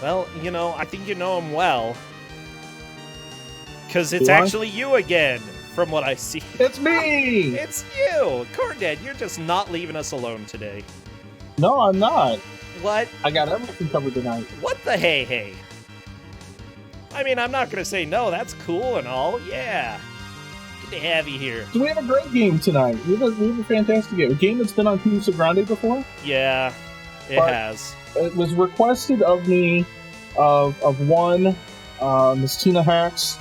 Well, you know, I think you know him well. Because it's Do I? actually you again, from what I see. It's me! It's you! C22, you're just not leaving us alone today. No, I'm not. What? I got everything covered tonight. What the hey? I mean, I'm not gonna say no, that's cool and all, yeah. Good to have you here. So we have a great game tonight. We have a fantastic game. A game that's been on Kusogr4nde before. Yeah, it But has. It was requested of me, of one, Miss Tina Hacks,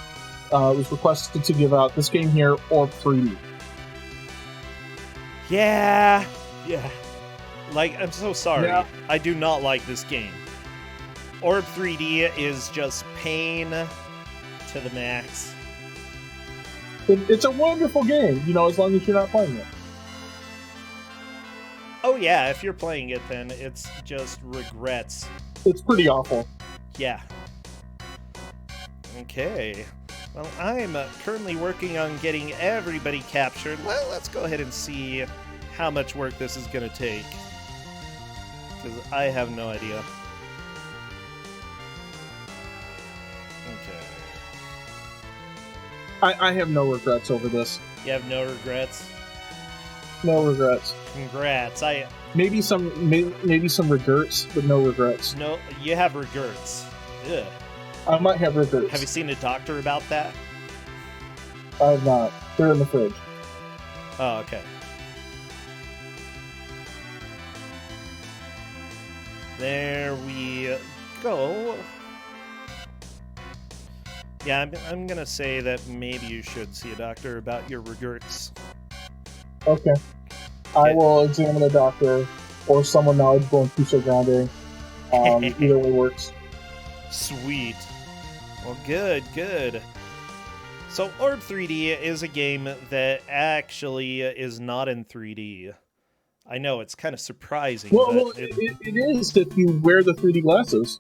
was requested to give out this game here, Orb 3D. Yeah. Like, I'm so sorry. Yeah. I do not like this game. Orb 3D is just pain to the max. It's a wonderful game, you know, as long as you're not playing it. Oh yeah, if you're playing it, then it's just regrets. It's pretty awful. Yeah. Okay. Well, I'm currently working on getting everybody captured. Well, let's go ahead and see how much work this is going to take. Because I have no idea. Okay. I have no regrets over this. You have no regrets? No regrets. Congrats. Maybe some regrets, but no regrets. No, you have regrets. Ugh. I might have regrets. Have you seen a doctor about that? I have not. They're in the fridge. Oh, okay. There we go. Yeah, I'm gonna say that maybe you should see a doctor about your regrets. Okay. I will examine a doctor or someone knowledgeable in Kusogr4nde. Either way works. Sweet. Well, good. So, Orb 3D is a game that actually is not in 3D. I know, it's kind of surprising. Well, it is if you wear the 3D glasses.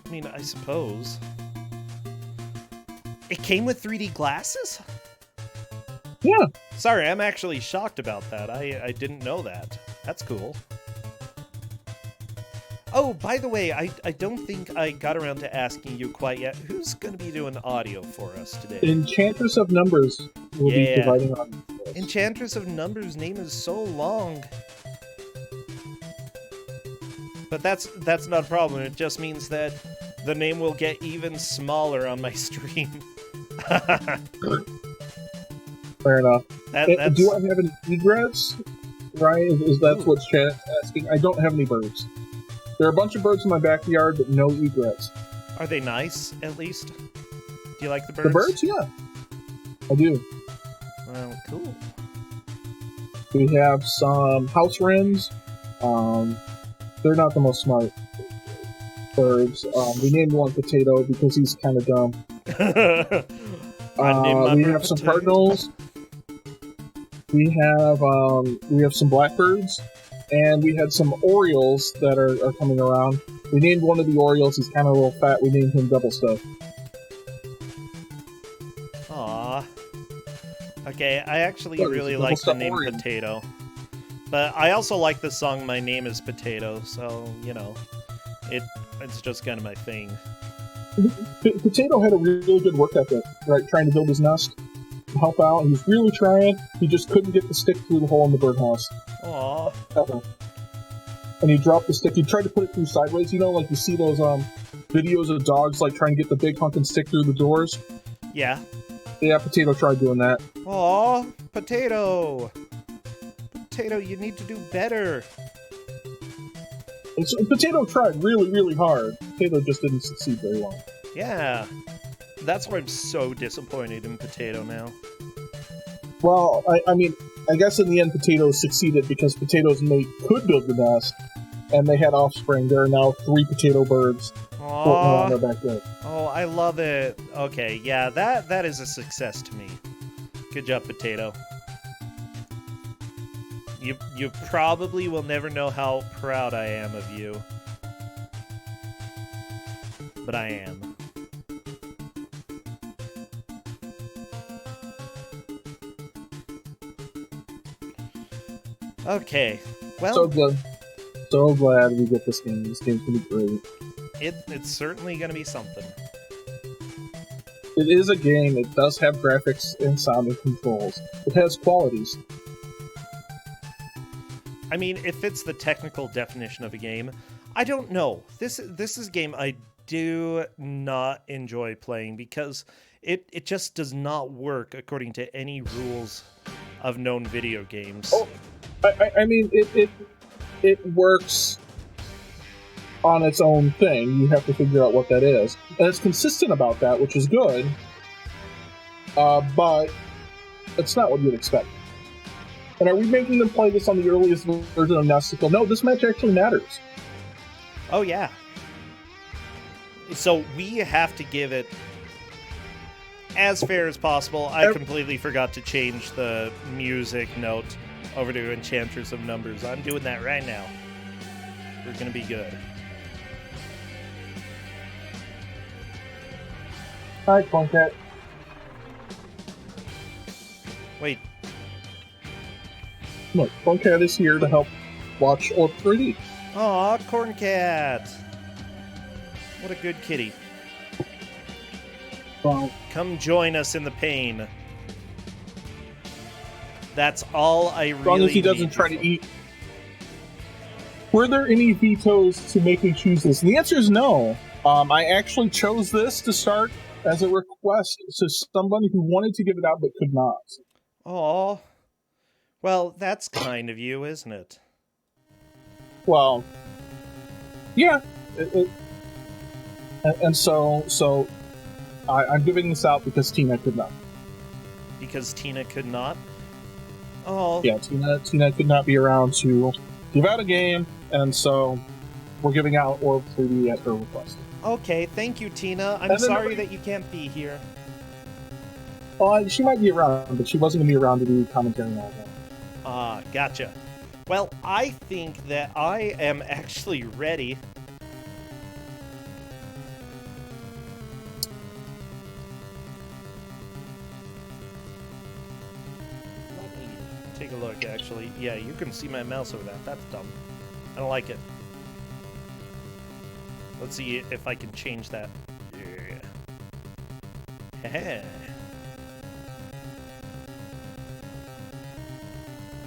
I mean, I suppose. It came with 3D glasses? Yeah. Sorry, I'm actually shocked about that. I didn't know that. That's cool. Oh, by the way, I don't think I got around to asking you quite yet. Who's going to be doing audio for us today? Enchantress of Numbers will be providing audio. Enchantress of Numbers' name is so long. But that's not a problem. It just means that the name will get even smaller on my stream. Fair enough. That's... Do I have any egrets? Right? Is that what chat's asking? I don't have any birds. There are a bunch of birds in my backyard, but no egrets. Are they nice, at least? Do you like the birds? The birds? Yeah. I do. Well, cool. We have some house wrens. They're not the most smart birds. We named one Potato because he's kind of dumb. We have some cardinals. We have some blackbirds. And we had some Orioles that are coming around. We named one of the Orioles, he's kind of a little fat, we named him Double Stuff. Aww. Okay, I actually really Double like the Stuff name Oriole. Potato. But I also like the song My Name is Potato, so, you know, it's just kind of my thing. Potato had a really good work ethic, right? Trying to build his nest, help out. He was really trying, he just couldn't get the stick through the hole in the birdhouse. Aww. And he dropped the stick. He tried to put it through sideways, you know, like you see those videos of dogs like trying to get the big honking stick through the doors. Yeah. Yeah, Potato tried doing that. Aw, Potato. Potato, you need to do better. And so Potato tried really, really hard. Potato just didn't succeed very well. Yeah. That's why I'm so disappointed in Potato now. Well, I mean, I guess in the end Potato succeeded because Potato's mate could build the nest, and they had offspring. There are now 3 potato birds floating around their backyard. Oh, I love it. Okay, yeah, that is a success to me. Good job, Potato. You probably will never know how proud I am of you. But I am. Okay, So well, good. So glad we get this game. This game's gonna be great. it's certainly going to be something. It is a game. It does have graphics and sound and controls. It has qualities. I mean, it fits the technical definition of a game. I don't know. This is a game I do not enjoy playing because it just does not work according to any rules of known video games. Oh, I mean, it works on its own thing. You have to figure out what that is, and it's consistent about that, which is good. But it's not what you'd expect. And are we making them play this on the earliest version of Nesticle? No, this match actually matters. Oh yeah. So we have to give it as fair as possible. I completely forgot to change the music note over to Enchantress of Numbers. I'm doing that right now. We're gonna be good. Hi, Corncat. Wait, Look, Corncat is here to help watch Orb 3D. aw, Corncat. What a good kitty. Well, Come join us in the pain. That's all I really as long as he doesn't need try you to for. eat. Were there any vetoes to make me choose this? And the answer is no. I actually chose this to start as a request to somebody who wanted to give it out but could not. Aw. Well, that's kind of you, isn't it? Well, yeah. And so I'm giving this out because Tina could not. Because Tina could not? Oh, Yeah, Tina could not be around to give out a game, and so we're giving out Orb 3D at her request. okay. Thank you, Tina. I'm And then sorry nobody- that you can't be here. She might be around, but she wasn't going to be around to do commentary on that. Ah, gotcha. Well, I think that I am actually ready. Let me take a look, actually. Yeah, you can see my mouse over that. That's dumb. I don't like it. Let's see if I can change that. Yeah.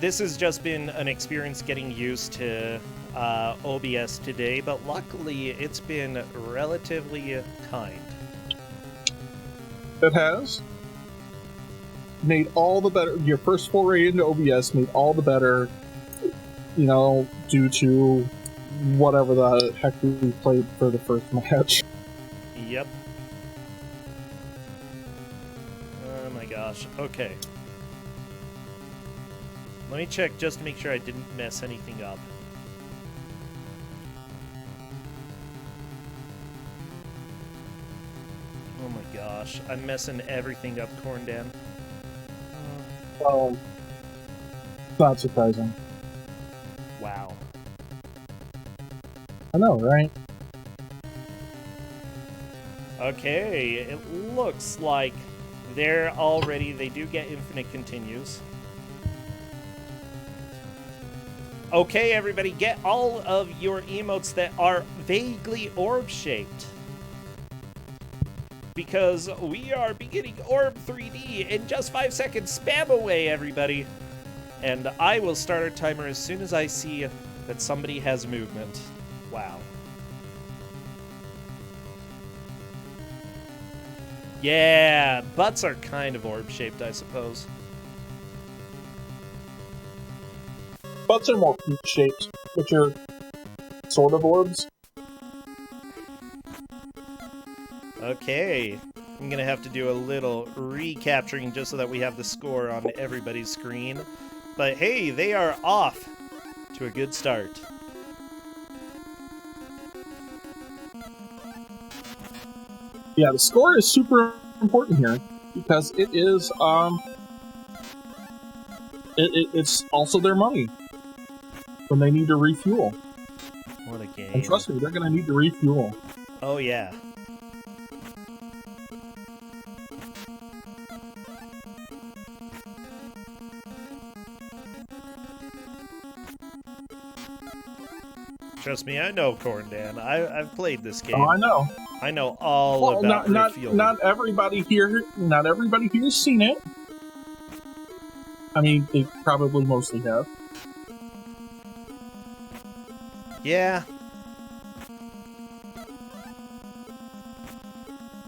This has just been an experience getting used to OBS today, but luckily it's been relatively kind. It has made all the better. Your first foray into OBS made all the better, due to whatever the heck we played for the first match. Yep. Oh my gosh. Okay. Let me check just to make sure I didn't mess anything up. Oh my gosh. I'm messing everything up, Corndan. Well, not surprising. Wow. I know, right? Okay, it looks like they do get infinite continues. Okay, everybody, get all of your emotes that are vaguely orb-shaped. Because we are beginning Orb 3D in just 5 seconds. Spam away, everybody. And I will start our timer as soon as I see that somebody has movement. Wow. Yeah, butts are kind of orb-shaped, I suppose. Butts are more peach-shaped, which are sort of orbs. Okay, I'm gonna have to do a little recapturing just so that we have the score on everybody's screen. But hey, they are off to a good start. Yeah, the score is super important here because it is it's also their money when they need to refuel. What a game. And trust me, they're gonna need to refuel. Oh yeah. Trust me, I know Corndan. I've played this game. Oh, I know. I know all Well, about not everybody here. Not everybody here's seen it. I mean, they probably mostly have. Yeah.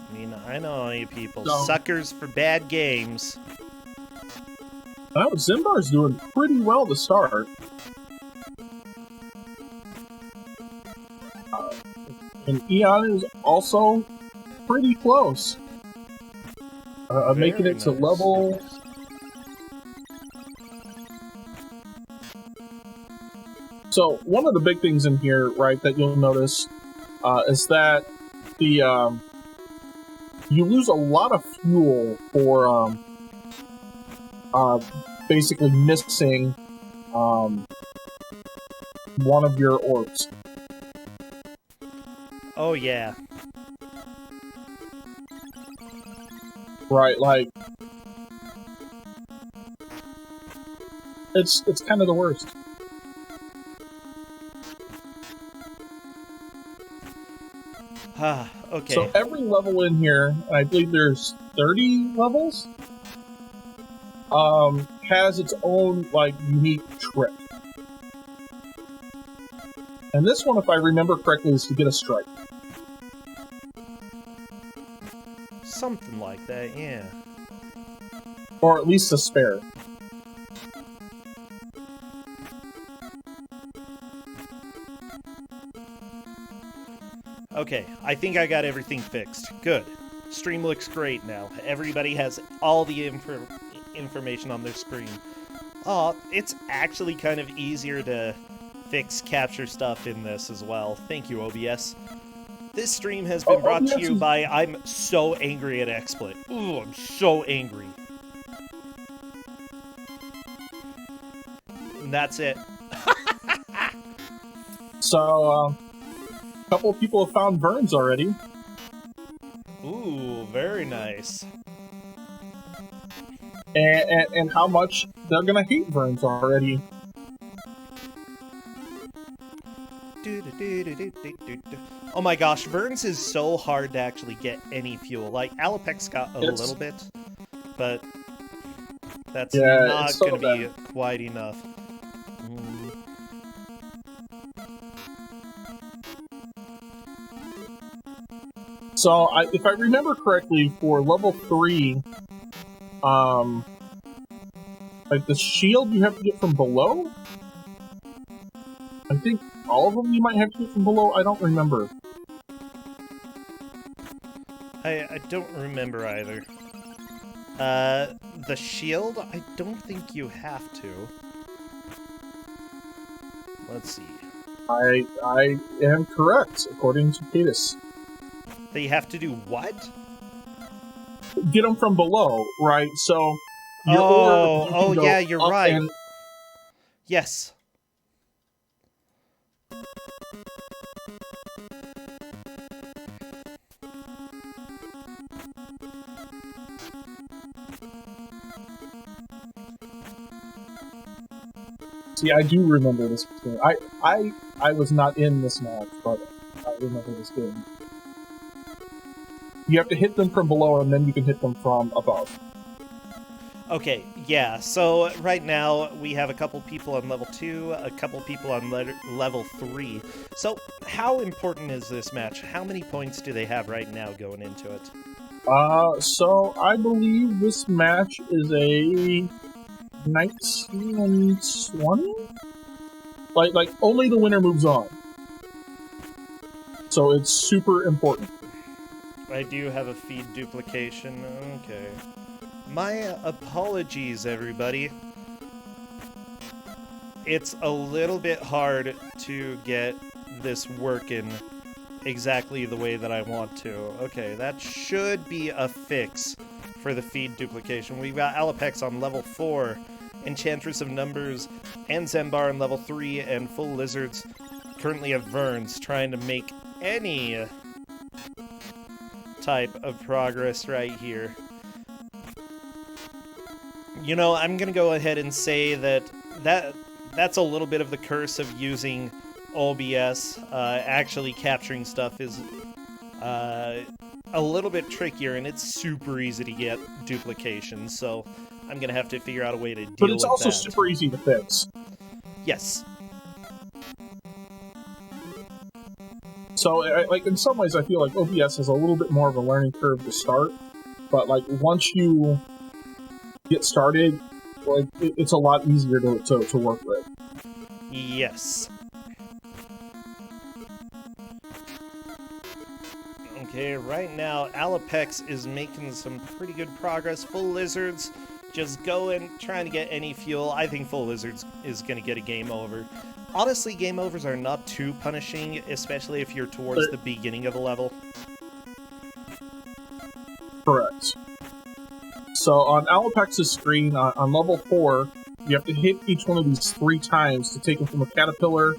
I mean, I know all you people. So, Suckers for bad games. well, Zimbar's doing pretty well to start. And Eon is also pretty close. Making it to nice. level... So, one of the big things in here, right, that you'll notice is that the you lose a lot of fuel for basically missing one of your orbs. Oh, yeah. Right, like... It's kind of the worst. Okay. So every level in here, I believe there's 30 levels, has its own, like, unique trick. And this one, if I remember correctly, is to get a strike. Something like that, yeah. Or at least a spare. Okay, I think I got everything fixed. Good. Stream looks great now. Everybody has all the information on their screen. Oh, it's actually kind of easier to fix capture stuff in this as well. Thank you, OBS. This stream has been brought to you by I'm so angry at XSplit. Ooh, I'm so angry. And that's it. So, a couple of people have found Verns already. Ooh, very nice. And how much they're gonna hate Verns already. Oh my gosh, Verns is so hard to actually get any fuel. Like, Alapec's got a little bit, but that's not going to be quite enough. So, if I remember correctly, for level 3, like the shield you have to get from below? I think all of them you might have to get from below. I don't remember. I don't remember either. The shield? I don't think you have to. Let's see. I am correct, according to Cadus. They have to do what? Get them from below, right? So... yeah, you're right. And... Yes. See, I do remember this game. I was not in this match, but I remember this game. You have to hit them from below, and then you can hit them from above. Okay, yeah, so right now we have a couple people on level 2, a couple people on level 3. So how important is this match? How many points do they have right now going into it? So I believe this match is a 19 and 20? Like only the winner moves on. So it's super important. I do have a feed duplication. Okay. My apologies, everybody. It's a little bit hard to get this working exactly the way that I want to. Okay, that should be a fix for the feed duplication. We've got Alapex on level 4, Enchantress of Numbers, and Zembar on level 3, and Full Lizards currently have Verns trying to make any type of progress right here. You know, I'm gonna go ahead and say that's a little bit of the curse of using OBS. Actually capturing stuff is a little bit trickier, and it's super easy to get duplications, so I'm going to have to figure out a way to deal with that. But it's also super easy to fix. Yes. So, like, in some ways, I feel like OBS has a little bit more of a learning curve to start, but, like, once you get started, like, it's a lot easier to work with. Yes. Okay, right now, Alapex is making some pretty good progress. Full Lizards just going, trying to get any fuel. I think Full Lizards is going to get a game over. Honestly, game overs are not too punishing, especially if you're towards the beginning of a level. Correct. So on Alapex's screen, on level 4, you have to hit each one of these 3 times to take them from a caterpillar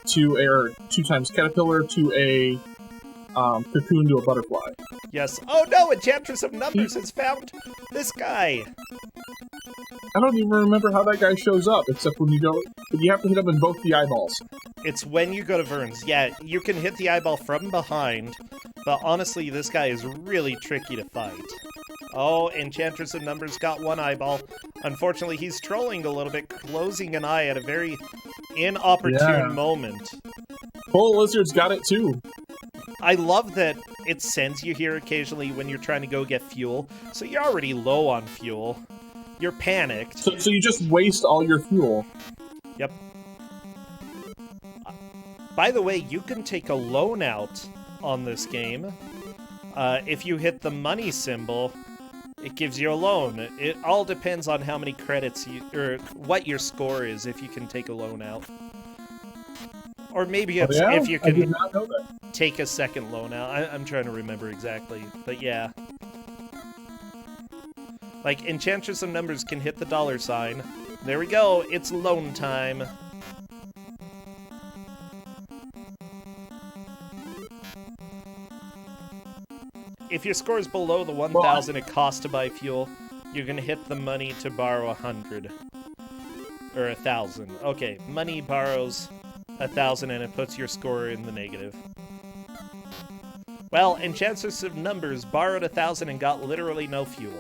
to or 2 times caterpillar to a cocoon to a butterfly. Yes. Oh no, Enchantress of Numbers has found this guy! I don't even remember how that guy shows up, except when you go... You have to hit him in both the eyeballs. It's when you go to Vern's. Yeah, you can hit the eyeball from behind, but honestly, this guy is really tricky to fight. Oh, Enchantress of Numbers got 1 eyeball. Unfortunately, he's trolling a little bit, closing an eye at a very inopportune moment. Full Lizard's got it too. I love that it sends you here occasionally when you're trying to go get fuel, so you're already low on fuel. You're panicked. So you just waste all your fuel. Yep. By the way, you can take a loan out on this game. If you hit the money symbol, it gives you a loan. It all depends on how many credits or what your score is if you can take a loan out. Or maybe it's if you I did can not know that. take a second loan out. I'm trying to remember exactly, but yeah. Like, Enchantress of Numbers can hit the $sign. There we go, it's loan time. If your score is below the 1,000 it costs to buy fuel, you're gonna hit the money to borrow 100. Or 1,000. Okay, money borrows 1,000 and it puts your score in the negative. Well, Enchantress of Numbers borrowed 1,000 and got literally no fuel.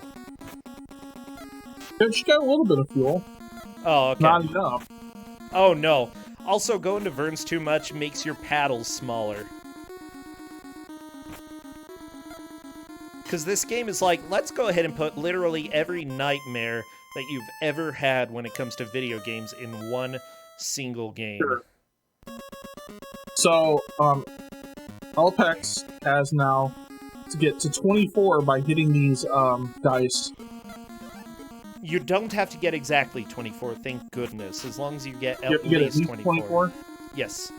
She got a little bit of fuel. Oh, okay. Not enough. Oh, no. Also, going to Vern's too much makes your paddles smaller. Because this game is like, let's go ahead and put literally every nightmare that you've ever had when it comes to video games in one single game. Sure. So, Alpex has now to get to 24 by hitting these dice. You don't have to get exactly 24, thank goodness, as long as you get at You least get at least 24. Yes.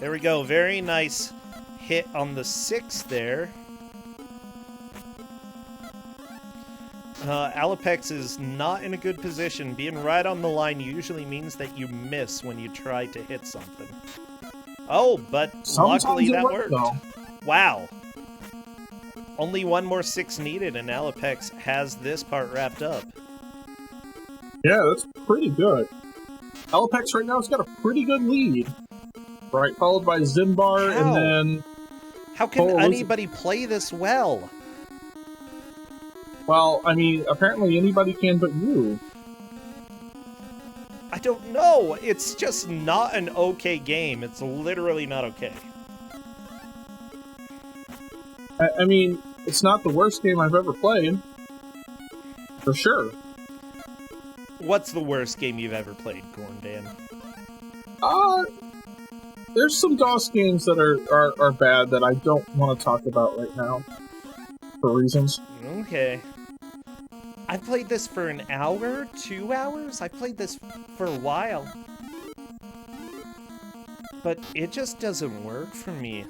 There we go, very nice hit on the 6 there. Alapex is not in a good position. Being right on the line usually means that you miss when you try to hit something. Oh, but Sometimes luckily that worked. Though. Wow. Only 1 more 6 needed, and Alapex has this part wrapped up. Yeah, that's pretty good. Alapex right now has got a pretty good lead. Right, followed by Zimbar, How? and then... How can anybody play this well? Well, I mean, apparently anybody can but you. I don't know. It's just not an okay game. It's literally not okay. I mean, it's not the worst game I've ever played. For sure. What's the worst game you've ever played, Gorndan? There's some DOS games that are bad that I don't want to talk about right now. For reasons. Okay. I played this for an hour? 2 hours? I played this for a while. But it just doesn't work for me.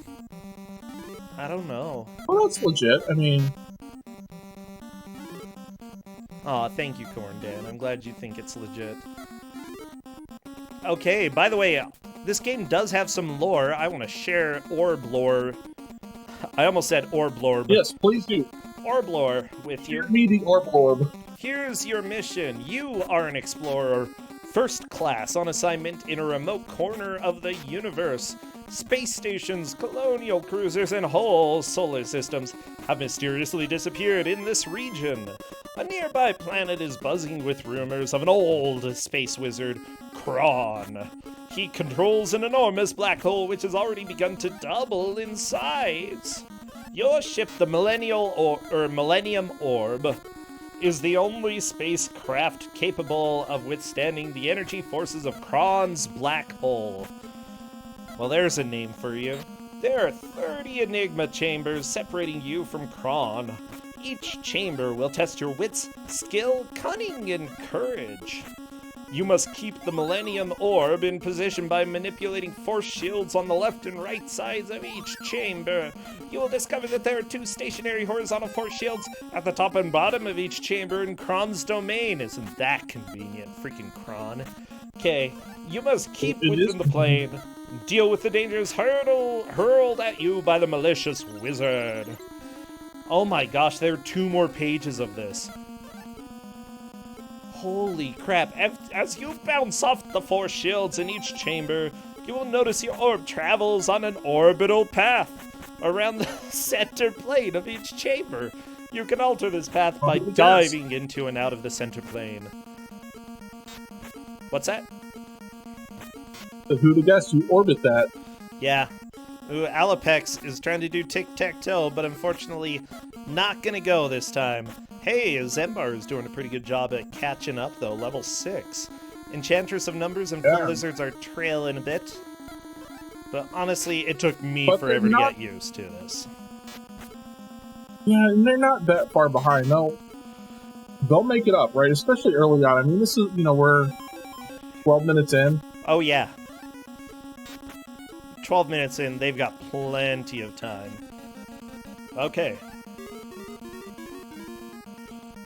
I don't know. Well, that's legit. I mean... Aw, thank you, Corndan. I'm glad you think it's legit. Okay, by the way, this game does have some lore. I want to share orb lore. I almost said orb lore, but Yes, please do. orb lore with you. Give me the orb. Here's your mission. You are an explorer, first class on assignment in a remote corner of the universe. Space stations, colonial cruisers, and whole solar systems have mysteriously disappeared in this region. A nearby planet is buzzing with rumors of an old space wizard, Kron. He controls an enormous black hole which has already begun to double in size. Your ship, the Millennium Orb, is the only spacecraft capable of withstanding the energy forces of Kron's black hole. Well, there's a name for you. There are 30 Enigma chambers separating you from Kron. Each chamber will test your wits, skill, cunning, and courage. You must keep the Millennium Orb in position by manipulating force shields on the left and right sides of each chamber. You will discover that there are 2 stationary horizontal force shields at the top and bottom of each chamber in Kron's domain. Isn't that convenient, freaking Kron? Okay, you must keep within the plane and deal with the dangers hurled at you by the malicious wizard. Oh my gosh, there are 2 more pages of this. Holy crap, as you bounce off the force shields in each chamber, you will notice your orb travels on an orbital path around the center plane of each chamber. You can alter this path by diving into and out of the center plane. What's that? Who'd have guessed you orbit that? Yeah. Ooh, Alapex is trying to do tic-tac-toe, but unfortunately not gonna go this time. Hey, Zembar is doing a pretty good job at catching up, though. Level 6. Enchantress of Numbers and Full Lizards are trailing a bit. But honestly, it took me forever to get used to this. Yeah, and they're not that far behind. They'll make it up, right? Especially early on. I mean, this is, we're 12 minutes in. Oh, yeah. 12 minutes in, they've got plenty of time. Okay.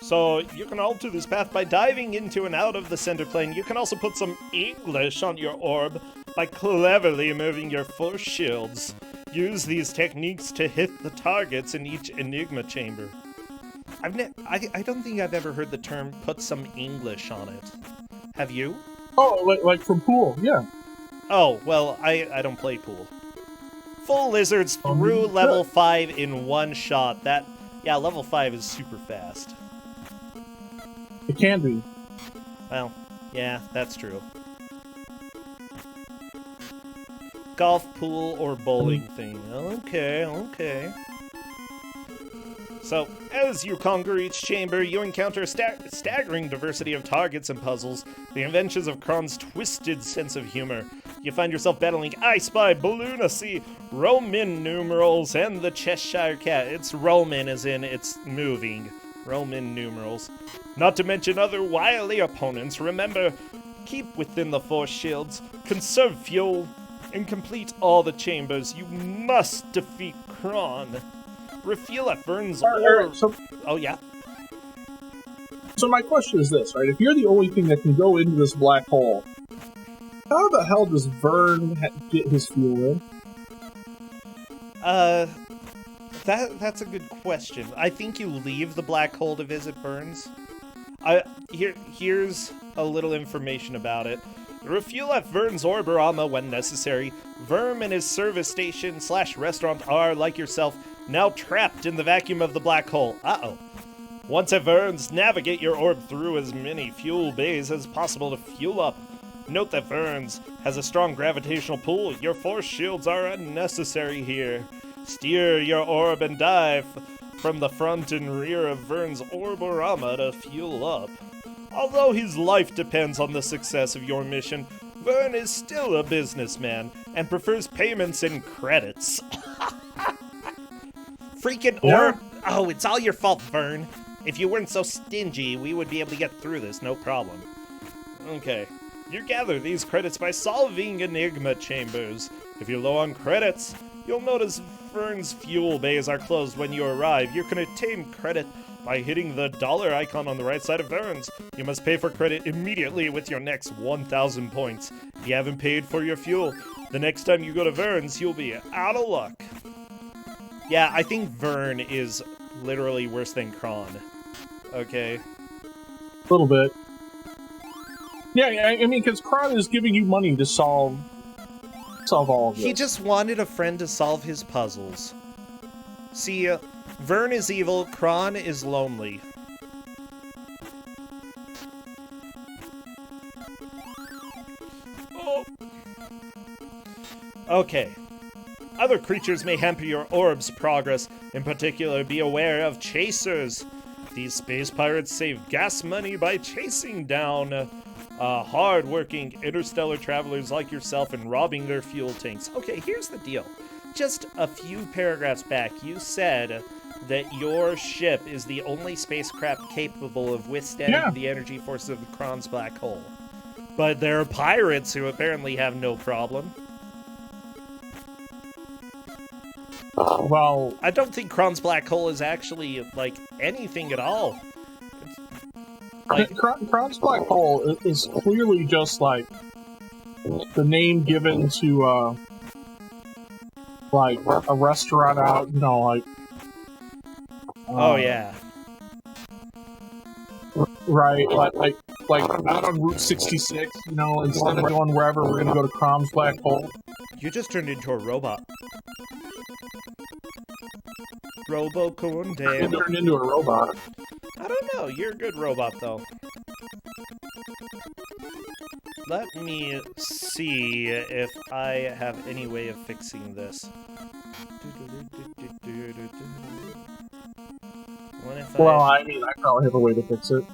So, you can alter this path by diving into and out of the center plane. You can also put some English on your orb by cleverly moving your force shields. Use these techniques to hit the targets in each Enigma chamber. I don't think I've ever heard the term put some English on it. Have you? Oh, like from Pool, yeah. Oh, well, I don't play Pool. Full Lizards through level 5 in one shot. Yeah, level 5 is super fast. It can be. Well, yeah, that's true. Golf, pool, or bowling thing. Okay. So, as you conquer each chamber, you encounter a staggering diversity of targets and puzzles, the inventions of Kron's twisted sense of humor. You find yourself battling I Spy, Balloonacy, Roman numerals, and the Cheshire Cat. It's Roman as in it's moving. Roman numerals. Not to mention other wily opponents. Remember, keep within the force shields, conserve fuel, and complete all the chambers. You must defeat Kron. Refuel at Vern's orb. Oh, yeah? So my question is this, right? If you're the only thing that can go into this black hole, how the hell does Vern get his fuel in? That's a good question. I think you leave the black hole to visit Vern's. Here's a little information about it. Refuel at Vern's Orborama when necessary. Vern and his service station / restaurant are, like yourself, now trapped in the vacuum of the black hole. Uh-oh. Once at Vern's, navigate your orb through as many fuel bays as possible to fuel up. Note that Vern's has a strong gravitational pull. Your force shields are unnecessary here. Steer your orb and dive from the front and rear of Vern's Orborama to fuel up. Although his life depends on the success of your mission, Vern is still a businessman and prefers payments in credits. Freaking orb! Oh, it's all your fault, Vern. If you weren't so stingy, we would be able to get through this, no problem. Okay. You gather these credits by solving Enigma chambers. If you're low on credits, you'll notice Vern's fuel bays are closed when you arrive. You can attain credit by hitting the dollar icon on the right side of Vern's. You must pay for credit immediately with your next 1,000 points. If you haven't paid for your fuel, the next time you go to Vern's, you'll be out of luck. Yeah, I think Vern is literally worse than Kron. Okay. little bit. Yeah, I mean, because Kron is giving you money to solve all of this. He just wanted a friend to solve his puzzles. See, Vern is evil, Kron is lonely. Oh. Okay. Other creatures may hamper your orb's progress. In particular, be aware of chasers. These space pirates save gas money by chasing down hard-working interstellar travelers like yourself and robbing their fuel tanks. Okay, here's the deal. Just a few paragraphs back, you said that your ship is the only spacecraft capable of withstanding the energy forces of Kron's black hole. But there are pirates who apparently have no problem. Well, I don't think Kron's black hole is actually, like, anything at all. Like, Kron's black hole is clearly just, like, the name given to, like, a restaurant out, you know, like... oh, yeah. Right, like out on Route 66, you know, instead of going wherever, we're gonna go to Kron's black hole. You just turned into a robot. Robocop4nde. You turned into a robot. I don't know. You're a good robot, though. Let me see if I have any way of fixing this. Well, I mean, I probably have a way to fix it.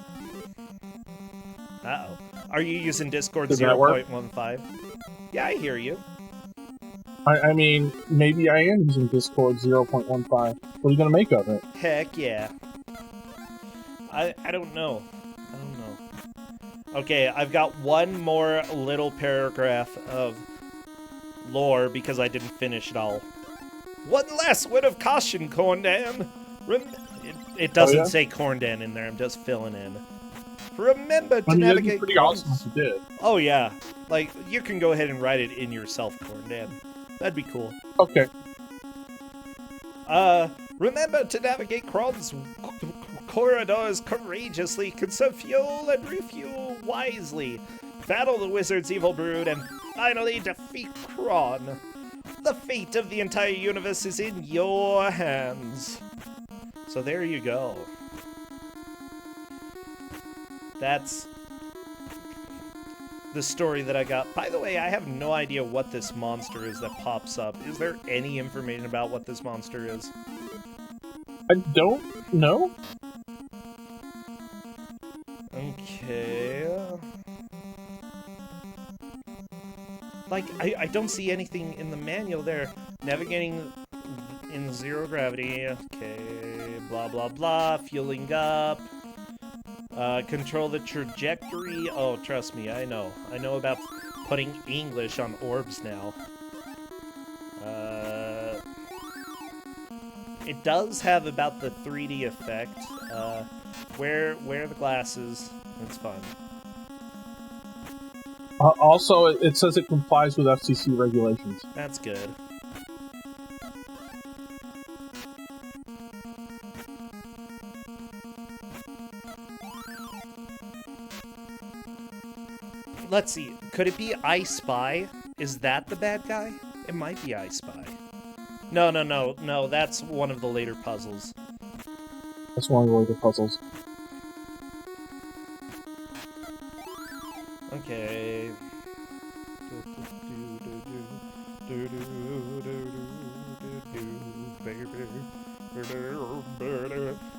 Uh-oh. Are you using Discord Does that work? 0.15? Yeah, I hear you. I mean, maybe I am using Discord 0.15. What are you gonna make of it? Heck yeah. I don't know. I don't know. Okay, I've got one more little paragraph of lore because I didn't finish it all. One last word of caution, Corndan. It doesn't say Corndan in there. I'm just filling in. Remember to navigate. That'd be pretty awesome if you did. Oh yeah, like you can go ahead and write it in yourself, Corndan. That'd be cool. Okay. Remember to navigate Kron's corridors courageously, conserve fuel and refuel wisely, battle the wizard's evil brood, and finally defeat Kron. The fate of the entire universe is in your hands. So there you go. That's the story that I got. By the way, I have no idea what this monster is that pops up. Is there any information about what this monster is? I don't know. Okay. Like, I don't see anything in the manual there. Navigating in zero gravity. Okay, blah, blah, blah. Fueling up. Control the trajectory. Oh, trust me, I know. I know about putting English on orbs now. It does have about the 3D effect. Wear the glasses. It's fun. Also, it says it complies with FCC regulations. That's good. Let's see. Could it be I Spy? Is that the bad guy? It might be I Spy. No. That's one of the later puzzles. That's one of the later puzzles. Okay.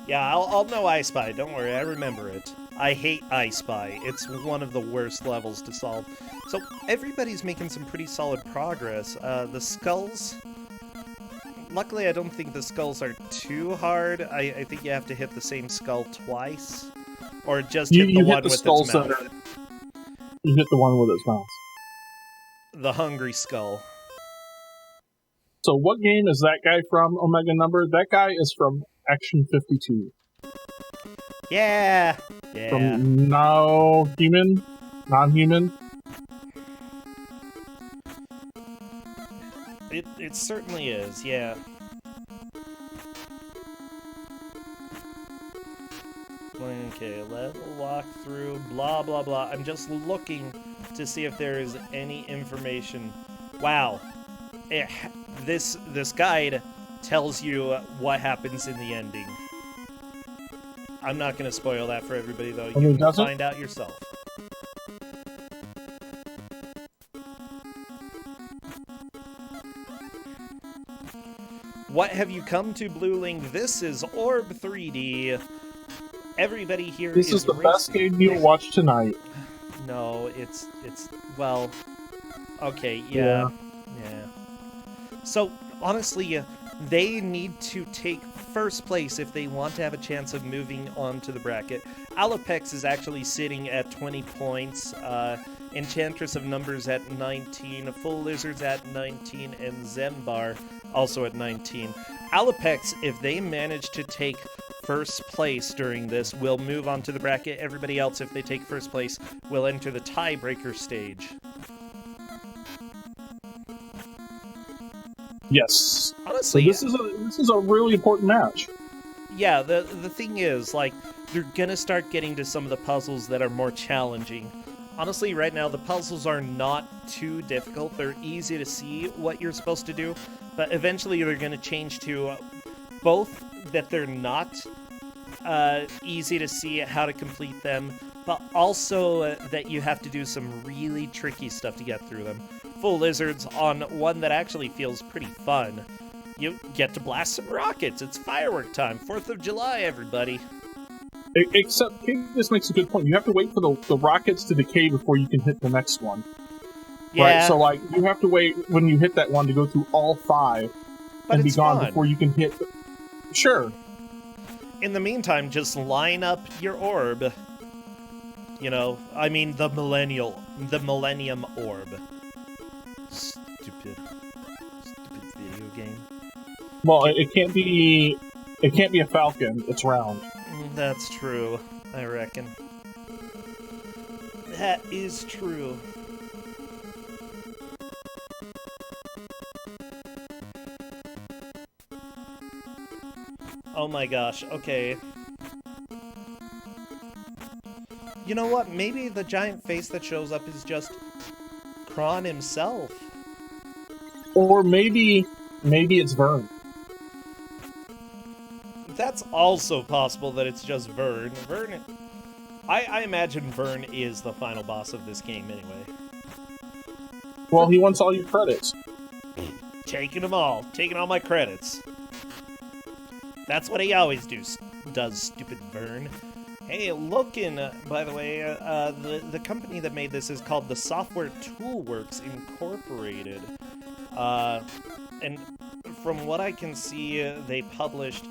Yeah, I'll know I Spy. Don't worry, I remember it. I hate I Spy. It's one of the worst levels to solve. So everybody's making some pretty solid progress. The skulls... Luckily, I don't think the skulls are too hard. I think you have to hit the same skull twice. Or just hit the one with its mouth. You hit the one with its mouth. The hungry skull. So what game is that guy from, Omega Number? That guy is from Action 52. Yeah! From non-human? It certainly is, yeah. Okay, level walkthrough, blah, blah, blah. I'm just looking to see if there is any information. Wow. This guide tells you what happens in the ending. I'm not going to spoil that for everybody, though. You can find out yourself. What have you come to, Blueling? This is Orb3D. Everybody here This is the best game you'll watch tonight. No, it's well, okay, yeah. So, honestly, they need to take first place if they want to have a chance of moving on to the bracket. Alopex is actually sitting at 20 points, Enchantress of Numbers at 19, Full Lizards at 19, and Zembar also at 19. Alopex, if they manage to take first place during this, will move on to the bracket. Everybody else, if they take first place, will enter the tiebreaker stage. Yes. Honestly, so this is a really important match. Yeah, the thing is, like, you're gonna start getting to some of the puzzles that are more challenging. Honestly, right now, the puzzles are not too difficult. They're easy to see what you're supposed to do, but eventually they're gonna change to both that they're not easy to see how to complete them, but also that you have to do some really tricky stuff to get through them. Full Lizards on one that actually feels pretty fun. You get to blast some rockets. It's firework time. 4th of July, everybody. Except, this makes a good point. You have to wait for the rockets to decay before you can hit the next one. Yeah. Right? So, like, you have to wait when you hit that one to go through all 5 and be gone before you can hit... Sure. In the meantime, just line up your orb. You know, I mean the Millennium Orb. Stupid video game. Well, it can't be a falcon. It's round. That's true, I reckon. That is true. Oh my gosh, okay. You know what? Maybe the giant face that shows up is just Kron himself. Or maybe it's Vern. That's also possible that it's just Vern. I imagine Vern is the final boss of this game anyway. Well, he wants all your credits. Taking them all. Taking all my credits. That's what he always does, stupid Vern. Hey, looking, by the way, the company that made this is called the Software Toolworks Incorporated. And from what I can see, they published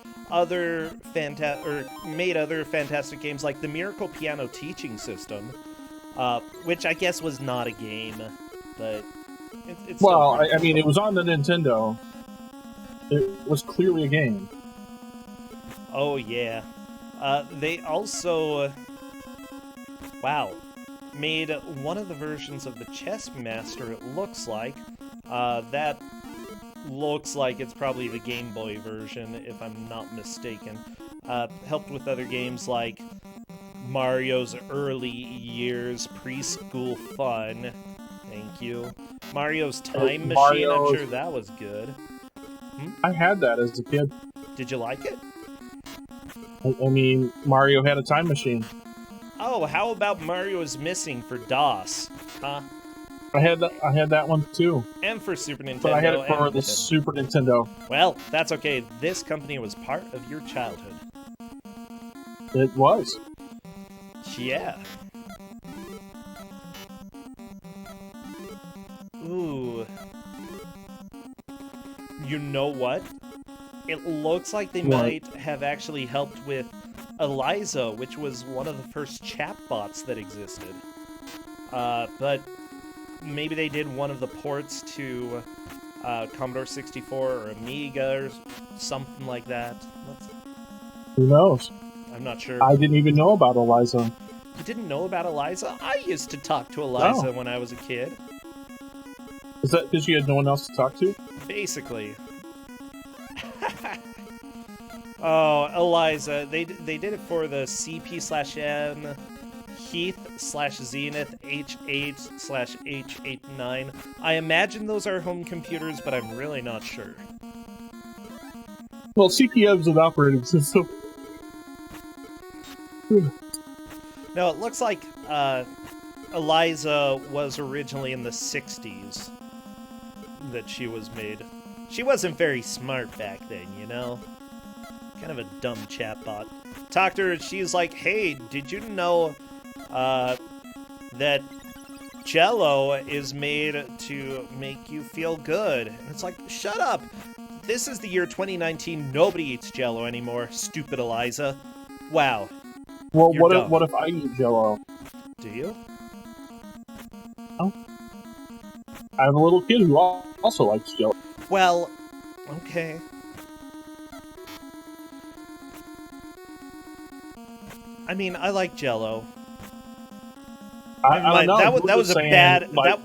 made other fantastic games like the Miracle Piano Teaching System, which I guess was not a game, but it's well, I mean, it was on the Nintendo. It was clearly a game. Oh yeah. They also, wow, made one of the versions of the Chess Master, it looks like. That looks like it's probably the Game Boy version, if I'm not mistaken. Helped with other games like Mario's Early Years Preschool Fun. Thank you. Mario's Time Machine, I'm sure that was good. I had that as a kid. Did you like it? I mean, Mario had a time machine. Oh, how about Mario is Missing for DOS? Huh? I had that one too. And for Super Nintendo. But I had it for the Super Nintendo. Well, that's okay. This company was part of your childhood. It was. Yeah. Ooh. You know what? It looks like they might have actually helped with Eliza, which was one of the first chatbots that existed. But maybe they did one of the ports to Commodore 64 or Amiga or something like that. Who knows? I'm not sure. I didn't even know about Eliza. You didn't know about Eliza? I used to talk to Eliza when I was a kid. Is that because you had no one else to talk to? Basically. Oh, Eliza, they did it for the CP/N Heath/Zenith H8/H89. I imagine those are home computers, but I'm really not sure. Well, CPM's an operating system. No, it looks like Eliza was originally in the 60s that she was made. She wasn't very smart back then, you know? Kind of a dumb chatbot. Talked to her, she's like, hey, did you know that Jello is made to make you feel good? And it's like, shut up! This is the year 2019, nobody eats Jello anymore, stupid Eliza. Wow. Well, You're what if I eat Jello? Do you? Oh. I have a little kid who also likes Jello. Well, okay. I mean, I like Jello. I don't know. That was a saying, bad. like...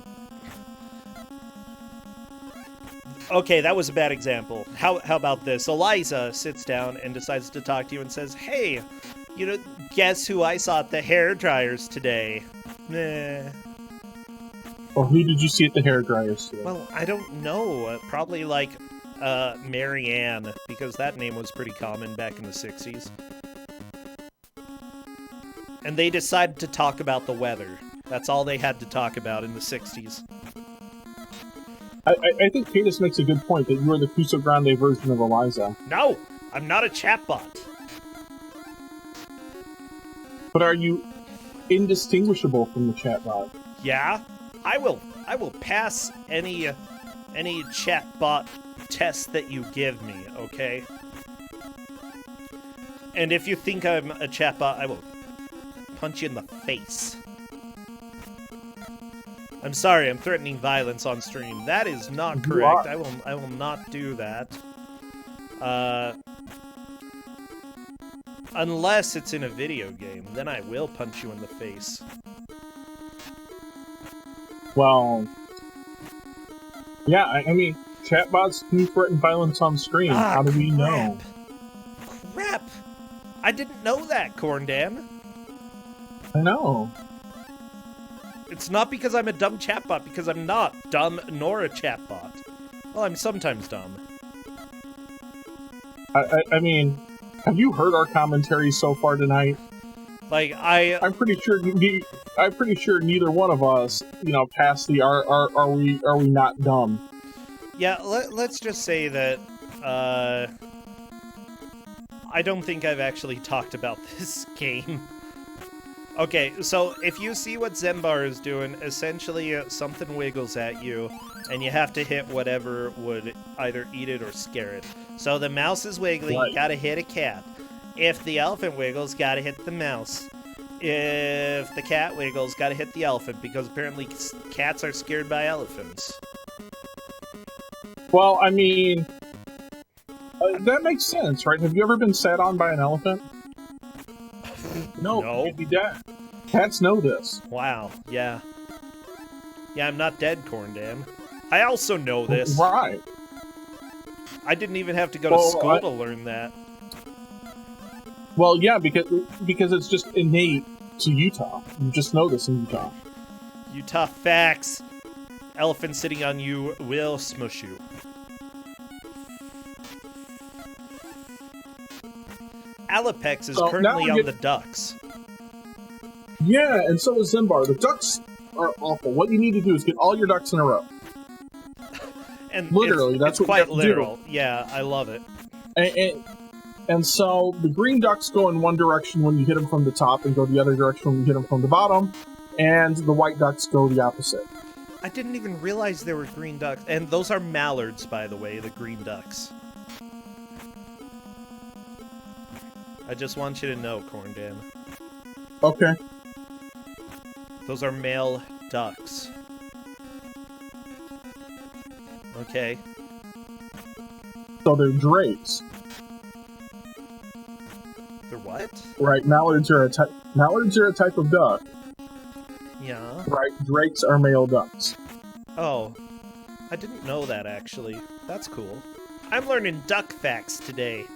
Okay, that was a bad example. How about this? Eliza sits down and decides to talk to you and says, "Hey, you know, guess who I saw at the hairdryers today?" Nah. Well, who did you see at the hairdryers today? Well, I don't know. Probably like Mary Ann, because that name was pretty common back in the 60s. And they decided to talk about the weather. That's all they had to talk about in the 60s. I think Cadus makes a good point that you are the Kusogr4nde version of Eliza. No! I'm not a chatbot. But are you indistinguishable from the chatbot? Yeah? I will pass any chatbot test that you give me, okay? And if you think I'm a chatbot, I will punch you in the face. I'm sorry, I'm threatening violence on stream. That is not correct. I will not do that. Unless it's in a video game, then I will punch you in the face. Well, yeah, I mean, chatbots do threaten violence on screen. How do we know? Crap! I didn't know that, Corndan. I know. It's not because I'm a dumb chatbot, because I'm not dumb nor a chatbot. Well, I'm sometimes dumb. I mean, have you heard our commentary so far tonight? Like, I'm pretty sure neither one of us, you know, passed the are we not dumb? Yeah, let's just say that I don't think I've actually talked about this game. Okay, so if you see what Zembar is doing, essentially something wiggles at you, and you have to hit whatever would either eat it or scare it. So the mouse is wiggling, Right. You gotta hit a cat. If the elephant wiggles, gotta hit the mouse. If the cat wiggles, gotta hit the elephant, because apparently cats are scared by elephants. Well, I mean, that makes sense, right? Have you ever been sat on by an elephant? No. You'd be dead. Cats know this. Wow, yeah. Yeah, I'm not dead, Corndan. I also know this. Right. I didn't even have to go to school to learn that. Well, yeah, because it's just innate to Utah. You just know this in Utah. Utah facts. Elephant sitting on you will smush you. Alapex is currently on the ducks. Yeah, and so is Zimbar. The ducks are awful. What you need to do is get all your ducks in a row. And literally, that's it's what quite you have to literal. do. Yeah, I love it. And so the green ducks go in one direction when you hit them from the top, and go the other direction when you hit them from the bottom, and the white ducks go the opposite. I didn't even realize there were green ducks. And those are mallards, by the way, the green ducks. I just want you to know, Corndan. Okay. Those are male ducks. Okay. So they're drakes. They're what? Right, mallards are a type of duck. Yeah. Right, drakes are male ducks. Oh. I didn't know that, actually. That's cool. I'm learning duck facts today.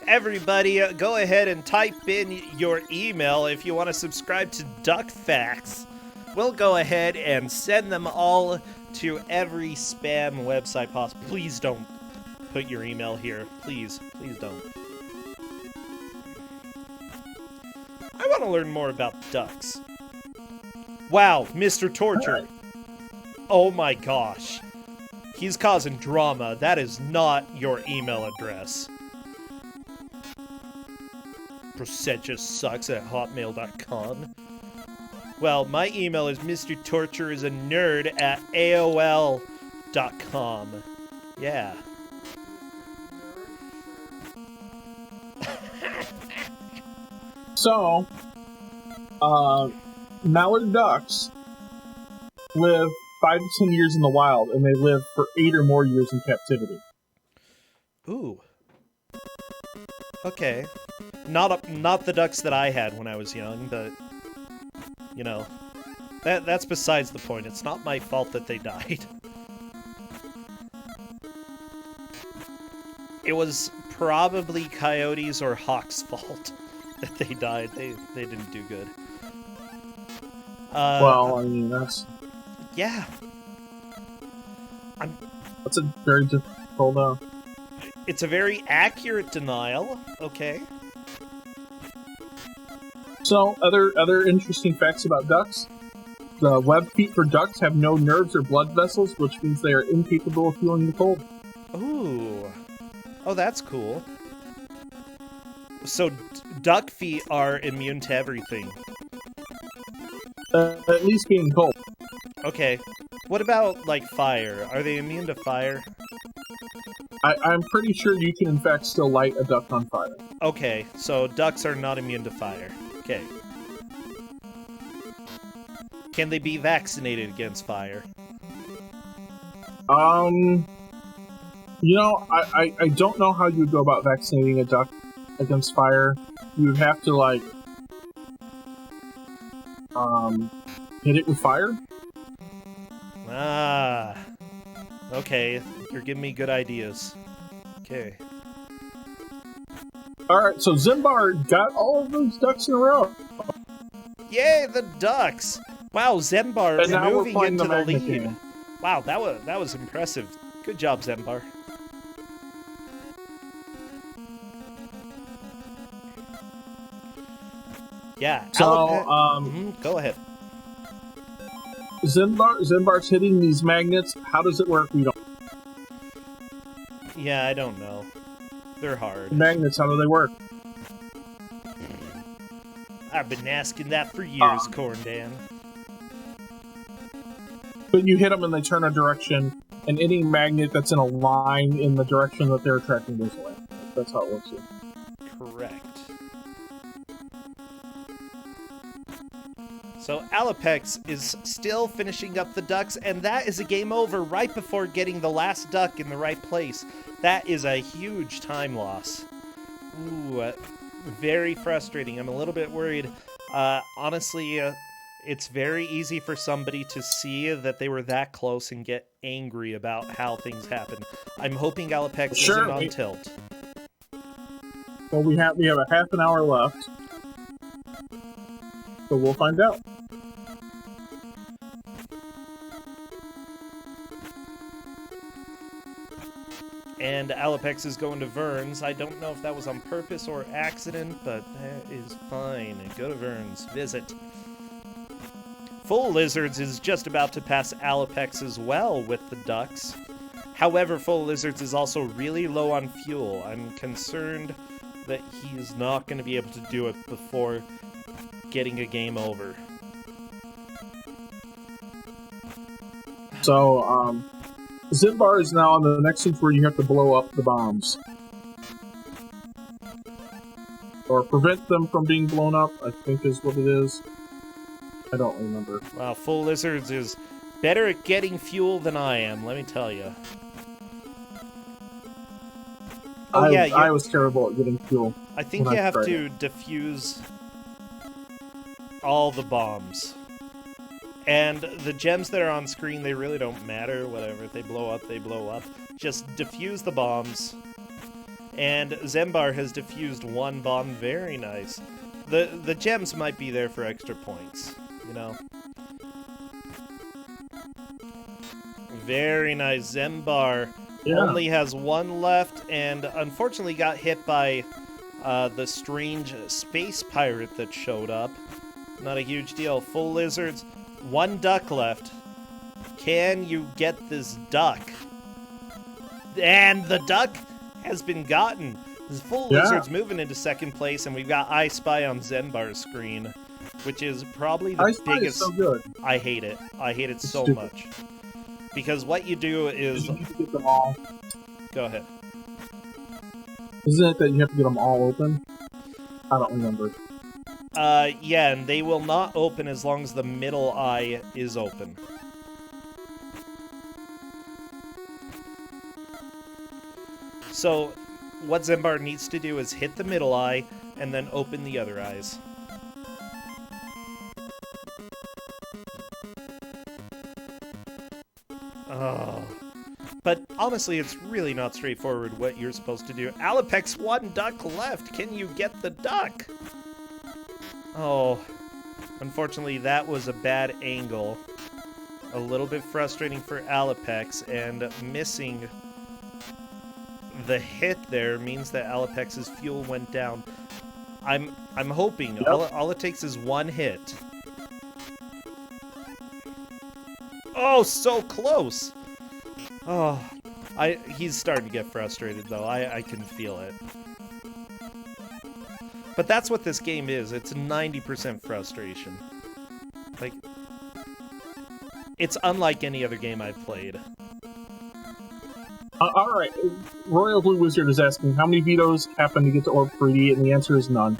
Everybody, go ahead and type in your email if you want to subscribe to Duck Facts. We'll go ahead and send them all to every spam website possible. Please don't put your email here. Please don't. I want to learn more about ducks. Wow, Mr. Torture. Oh my gosh. He's causing drama. That is not your email address. Procedursucks@hotmail.com. Well, my email is mrtortureisανerd@aol.com. Yeah. So, mallard ducks live 5 to 10 years in the wild, and they live for 8 or more years in captivity. Ooh. Okay. Not the ducks that I had when I was young, but you know, that's besides the point. It's not my fault that they died. It was probably coyotes or hawks' fault that they died. They didn't do good. Well, I mean, that's yeah. that's a very difficult. It's a very accurate denial. Okay. So, other interesting facts about ducks. The web feet for ducks have no nerves or blood vessels, which means they are incapable of feeling the cold. Ooh. Oh, that's cool. So, duck feet are immune to everything. At least being cold. Okay. What about, like, fire? Are they immune to fire? I'm pretty sure you can, in fact, still light a duck on fire. Okay, so ducks are not immune to fire. Okay. Can they be vaccinated against fire? You know, I don't know how you'd go about vaccinating a duck against fire. You would have to, like, hit it with fire? Ah. Okay, you're giving me good ideas. Okay. Alright, so Zimbar got all of those ducks in a row. Yay, the ducks! Wow, Zembar And now we're moving playing into the the magnet lead. game. Wow, that was impressive. Good job, Zembar. Yeah. So, go ahead. Zimbar's hitting these magnets. How does it work? We don't. Yeah, I don't know. They're hard. Magnets, how do they work? I've been asking that for years, Corndan. But you hit them and they turn a direction, and any magnet that's in a line in the direction that they're attracting goes away. That's how it works here. Correct. So Alapex is still finishing up the ducks, and that is a game over right before getting the last duck in the right place. That is a huge time loss. Ooh, very frustrating. I'm a little bit worried. Honestly, it's very easy for somebody to see that they were that close and get angry about how things happen. I'm hoping Alapex isn't on tilt. Well, we have a half an hour left, so we'll find out. And Alapex is going to Vern's. I don't know if that was on purpose or accident, but that is fine. Go to Vern's. Visit. Full Lizards is just about to pass Alapex as well with the ducks. However, Full Lizards is also really low on fuel. I'm concerned that he's not going to be able to do it before getting a game over. So, Zimbar is now on the next stage where you have to blow up the bombs. Or prevent them from being blown up, I think is what it is. I don't remember. Wow, Full Lizards is better at getting fuel than I am, let me tell you. Oh, I was terrible at getting fuel. I think you have to defuse all the bombs. And the gems that are on screen, they really don't matter. Whatever. If they blow up, they blow up. Just defuse the bombs. And Zembar has defused one bomb. Very nice. The gems might be there for extra points, you know? Very nice. Zembar only has one left, and unfortunately got hit by the strange space pirate that showed up. Not a huge deal. Full lizards. One duck left. Can you get this duck? And the duck has been gotten. This full lizard's moving into second place, and we've got I Spy on Zembar's screen, which is probably the biggest. Is so good. I hate it. I hate it so much. Because what you do is. You need to get them all. Go ahead. Isn't it that you have to get them all open? I don't remember. Yeah, and they will not open as long as the middle eye is open. So, what Zembar needs to do is hit the middle eye, and then open the other eyes. Oh. But honestly, it's really not straightforward what you're supposed to do. Alapex, one duck left! Can you get the duck? Oh. Unfortunately, that was a bad angle. A little bit frustrating for Alapex, and missing the hit there means that Alapex's fuel went down. I'm hoping. Yep. All it takes is one hit. Oh, so close! Oh, he's starting to get frustrated, though. I can feel it. But that's what this game is. It's 90% frustration. Like, it's unlike any other game I've played. Alright, Royal Blue Wizard is asking, how many vetoes happen to get to Orb3D? And the answer is none.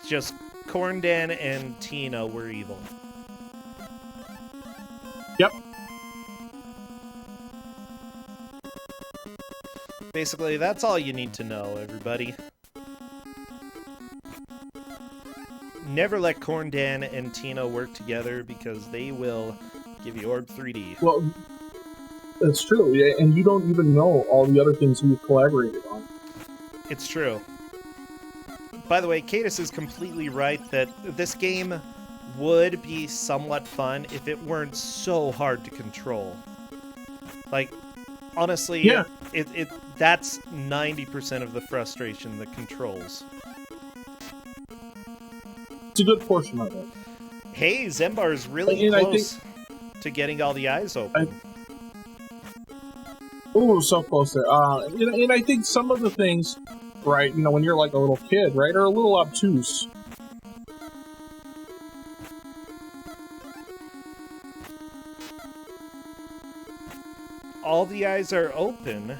Just Corndan and Tina were evil. Yep. Basically, that's all you need to know, everybody. Never let Corndan and Tina work together, because they will give you Orb3D. Well, that's true, and you don't even know all the other things we've collaborated on. It's true. By the way, Cadus is completely right that this game would be somewhat fun if it weren't so hard to control. Like, honestly, yeah. That's 90% of the frustration, the controls. It's a good portion of it. Hey, Zembar is really close to getting all the eyes open. Oh, so close there. And I think some of the things, right, you know, when you're like a little kid, right, are a little obtuse. All the eyes are open.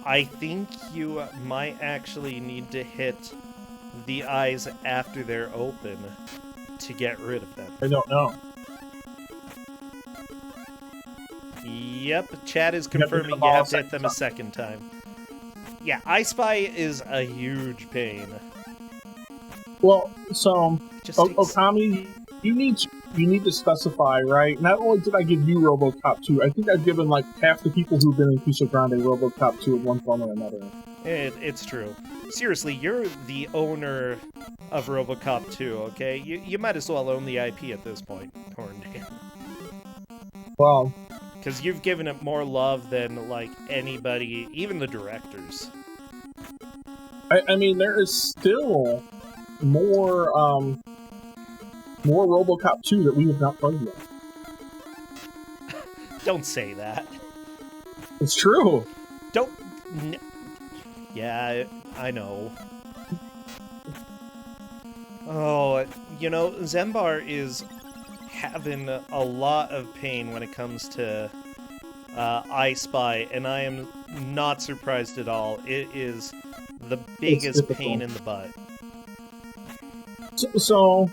I think you might actually need to hit the eyes after they're open to get rid of them. I don't know. Yep, chat is confirming you have to hit them a second time. Yeah, I Spy is a huge pain. Well, so Okami, you need to specify, right? Not only did I give you Robocop 2, I think I've given like half the people who've been in Kusogr4nde Robocop 2 in one form or another. It's true. Seriously, you're the owner of Robocop 2, okay? You might as well own the IP at this point, Corndan. Well, because you've given it more love than, like, anybody, even the directors. I mean, there is still more Robocop 2 that we have not played yet. Don't say that. It's true. Don't... Yeah, I know. Oh, you know, Zembar is having a lot of pain when it comes to I Spy, and I am not surprised at all. It is the biggest pain in the butt. So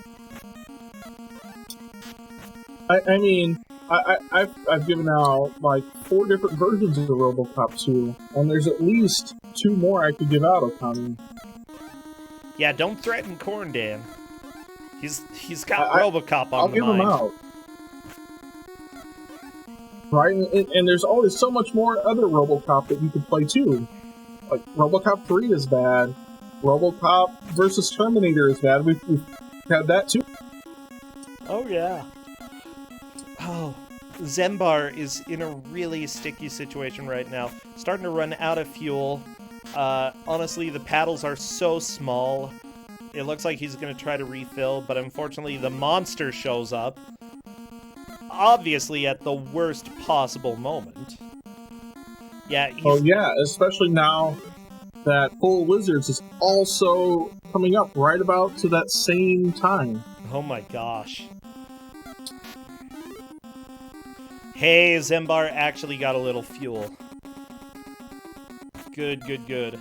I mean, I've given out like 4 different versions of the Robocop 2, and there's at least 2 more I could give out, Okami. Yeah, don't threaten Corndan. He's got Robocop on I'll the give mind. him out. Right, and there's always so much more other Robocop that you could play too. Like, Robocop 3 is bad. Robocop versus Terminator is bad. We've had that too. Oh, yeah. Oh, Zembar is in a really sticky situation right now. Starting to run out of fuel. Honestly, the paddles are so small. It looks like he's going to try to refill, but unfortunately the monster shows up. Obviously at the worst possible moment. Yeah, Oh yeah, especially now that Full Wizards is also coming up right about to that same time. Oh my gosh. Hey, Zembar actually got a little fuel. Good, good, good.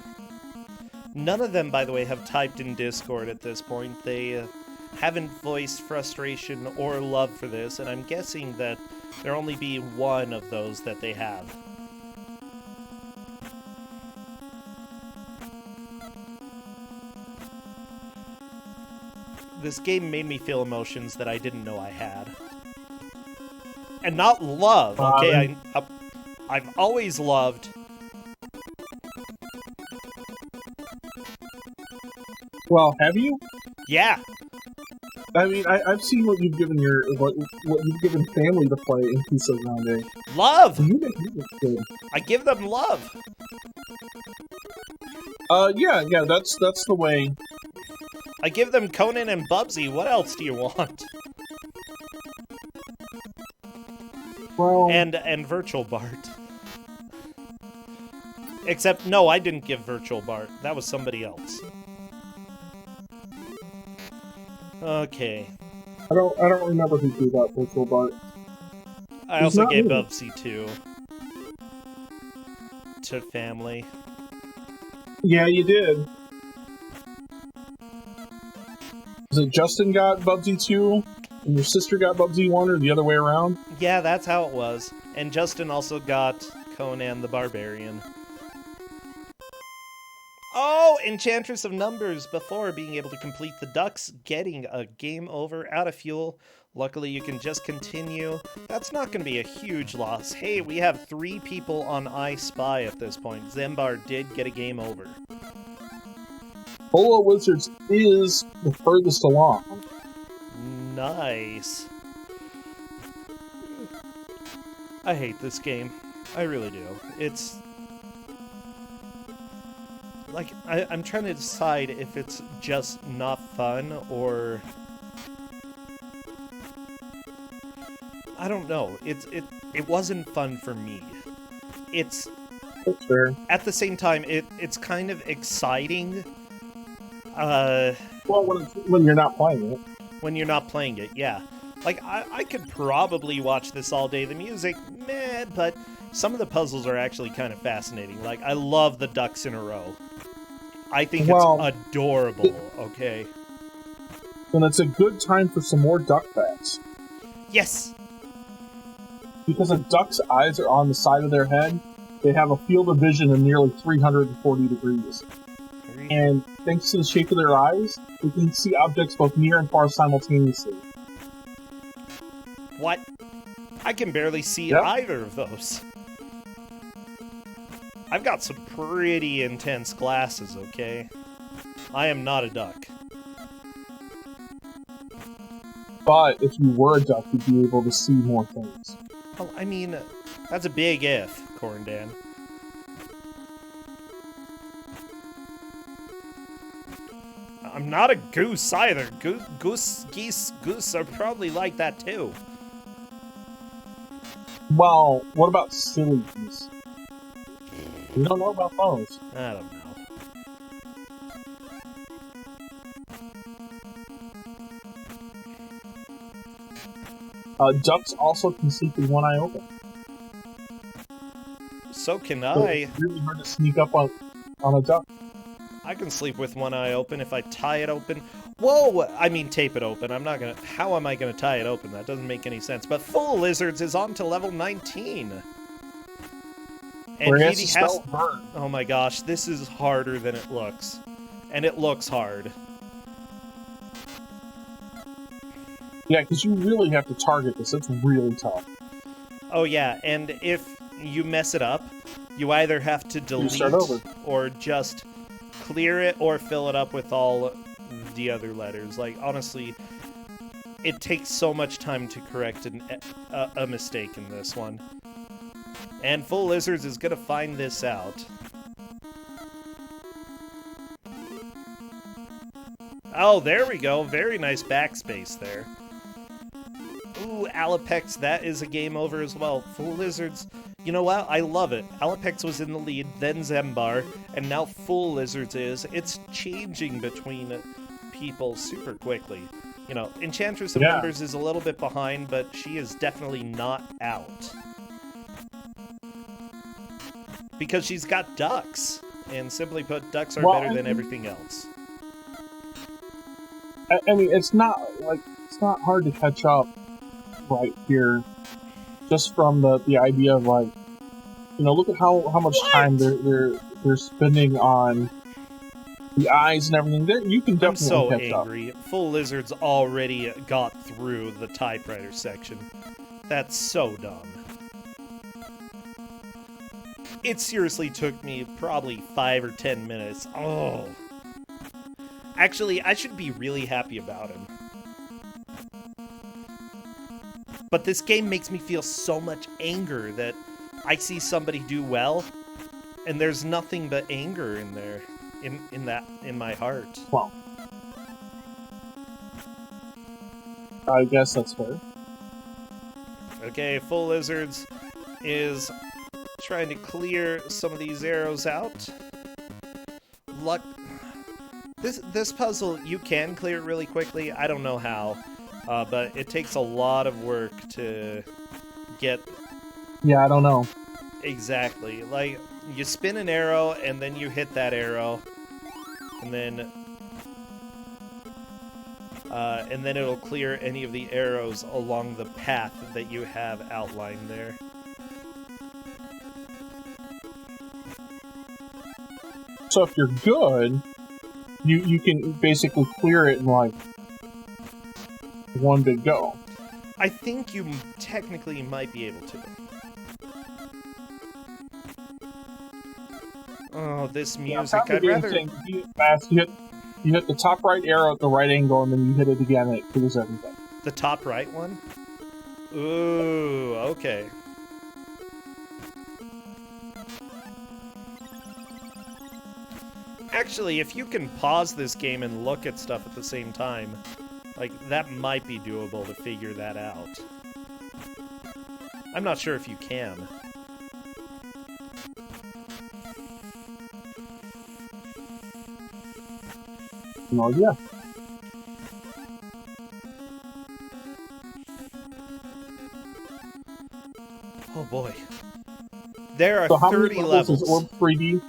None of them, by the way, have typed in Discord at this point. They haven't voiced frustration or love for this, and I'm guessing that there'll only be one of those that they have. This game made me feel emotions that I didn't know I had. And not love, okay? I've always loved. Well, have you? Yeah. I mean, I've seen what you've given what you've given family to play in Kusogr4nde. Love! You make it look good. I give them love! Yeah, that's the way. I give them Conan and Bubsy. What else do you want? Well, And Virtual Bart. Except, no, I didn't give Virtual Bart. That was somebody else. Okay. I don't remember who gave out Virtual Bart. I also gave Bubsy to family. Yeah, you did. Was it Justin got Bubsy 2, and your sister got Bubsy 1, or the other way around? Yeah, that's how it was. And Justin also got Conan the Barbarian. Oh, Enchantress of Numbers before being able to complete the ducks, getting a game over, out of fuel. Luckily, you can just continue. That's not going to be a huge loss. Hey, we have 3 people on I Spy at this point. Zembar did get a game over. Full Wizards is the furthest along. Nice. I hate this game. I really do. It's... like, I'm trying to decide if it's just not fun, or... I don't know. It wasn't fun for me. It's... That's fair. At the same time, it's kind of exciting. Well, when you're not playing it. When you're not playing it, yeah. Like, I could probably watch this all day. The music, meh, but some of the puzzles are actually kind of fascinating. Like, I love the ducks in a row. I think it's adorable, okay? Then it's a good time for some more duck facts. Yes! Because a duck's eyes are on the side of their head, they have a field of vision of nearly 340 degrees. And thanks to the shape of their eyes, they can see objects both near and far simultaneously. What? I can barely see either of those. I've got some pretty intense glasses, okay? I am not a duck. But if you were a duck, you'd be able to see more things. Well, I mean, that's a big if, Corndan. I'm not a goose either. Goose are probably like that too. Well, what about silly geese? We don't know about those. I don't know. Ducks also can sleep with one eye open. So can So I. it's really hard to sneak up on a duck. I can sleep with one eye open if I tie it open. Whoa! I mean, tape it open. I'm not gonna... How am I gonna tie it open? That doesn't make any sense. But Full Lizards is on to level 19. And he has... Oh my gosh, this is harder than it looks. And it looks hard. Yeah, because you really have to target this. It's really tough. Oh yeah, and if you mess it up, You either have to You delete start over. or just clear it or fill it up with all the other letters. Like, honestly, it takes so much time to correct a mistake in this one. And Full Lizards is gonna find this out. Oh, there we go. Very nice backspace there. Ooh, Alapex, that is a game over as well. Full Lizards, you know what? I love it. Alapex was in the lead, then Zembar, and now Full Lizards is. It's changing between people super quickly. You know, Enchantress of Numbers is a little bit behind, but she is definitely not out. Because she's got ducks. And simply put, ducks are better than everything else. I mean, it's not hard to catch up right here, just from the idea of, like, you know, look at how much time they're spending on the eyes and everything. You can definitely catch up. I'm so angry. Full Lizards already got through the typewriter section. That's so dumb. It seriously took me probably 5 or 10 minutes. Oh. Actually, I should be really happy about him. But this game makes me feel so much anger that I see somebody do well, and there's nothing but anger in there, in my heart. Well, I guess that's fair. Okay, Full Lizards is trying to clear some of these arrows out. Luck. This puzzle, you can clear it really quickly. I don't know how, but it takes a lot of work to get... Yeah, I don't know. Exactly. Like, you spin an arrow, and then you hit that arrow, and then it'll clear any of the arrows along the path that you have outlined there. So if you're good, you can basically clear it in, like, one big go. I think you technically might be able to. Oh, this music, I'd rather... You hit the top right arrow at the right angle, and then you hit it again, and it clears everything. The top right one? Ooh, okay. Actually, if you can pause this game and look at stuff at the same time, like, that might be doable to figure that out. I'm not sure if you can. No idea. Oh boy. There are so 30 levels. Is Orb 3D?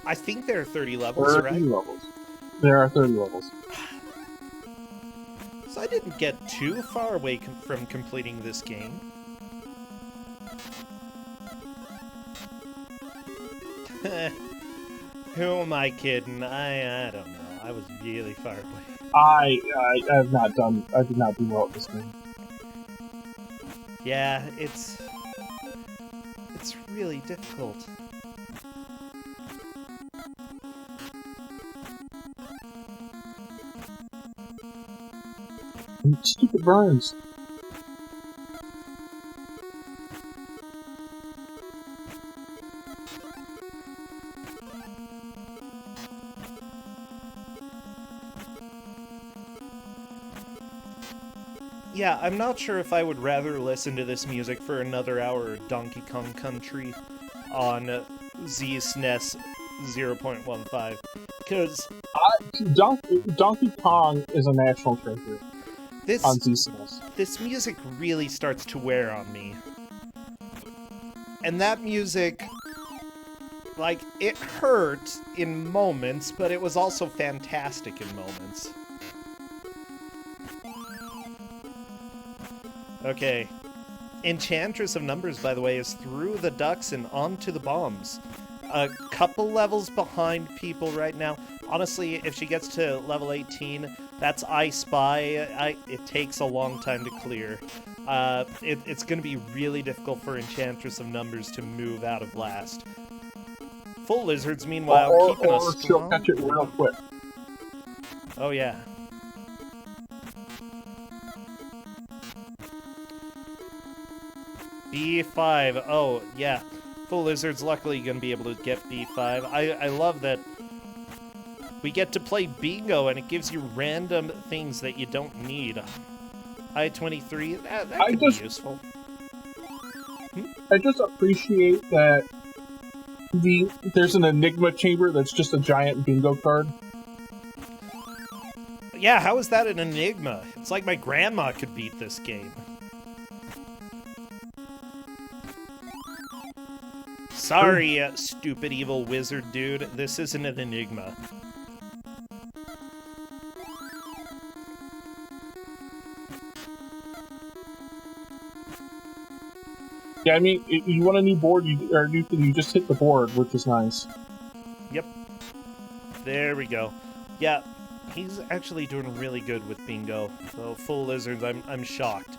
I think there are 30 levels, right? There are 30 levels. So I didn't get too far away from completing this game. Who am I kidding? I don't know. I was really far away. I did not do well at this game. Yeah, it's really difficult. Stupid burns. Yeah, I'm not sure if I would rather listen to this music for another hour of Donkey Kong Country on Z-SNES 0.15, because... Donkey Kong is a national treasure on Z-SNES. This music really starts to wear on me. And that music, like, it hurt in moments, but it was also fantastic in moments. Okay. Enchantress of Numbers, by the way, is through the ducks and onto the bombs. A couple levels behind people right now. Honestly, if she gets to level 18, that's I Spy. It takes a long time to clear. It's going to be really difficult for Enchantress of Numbers to move out of last. Full Lizards, meanwhile, keeping us or she'll catch it real quick. Oh, yeah. B5. Oh, yeah. Full Lizard's luckily going to be able to get B5. I love that we get to play bingo, and it gives you random things that you don't need. I-23, that could be useful. I just appreciate that there's an Enigma chamber that's just a giant bingo card. Yeah, how is that an enigma? It's like my grandma could beat this game. Sorry, stupid evil wizard dude. This isn't an enigma. Yeah, I mean, you want a new board, you just hit the board, which is nice. Yep. There we go. Yeah, he's actually doing really good with bingo. So full lizards, I'm shocked.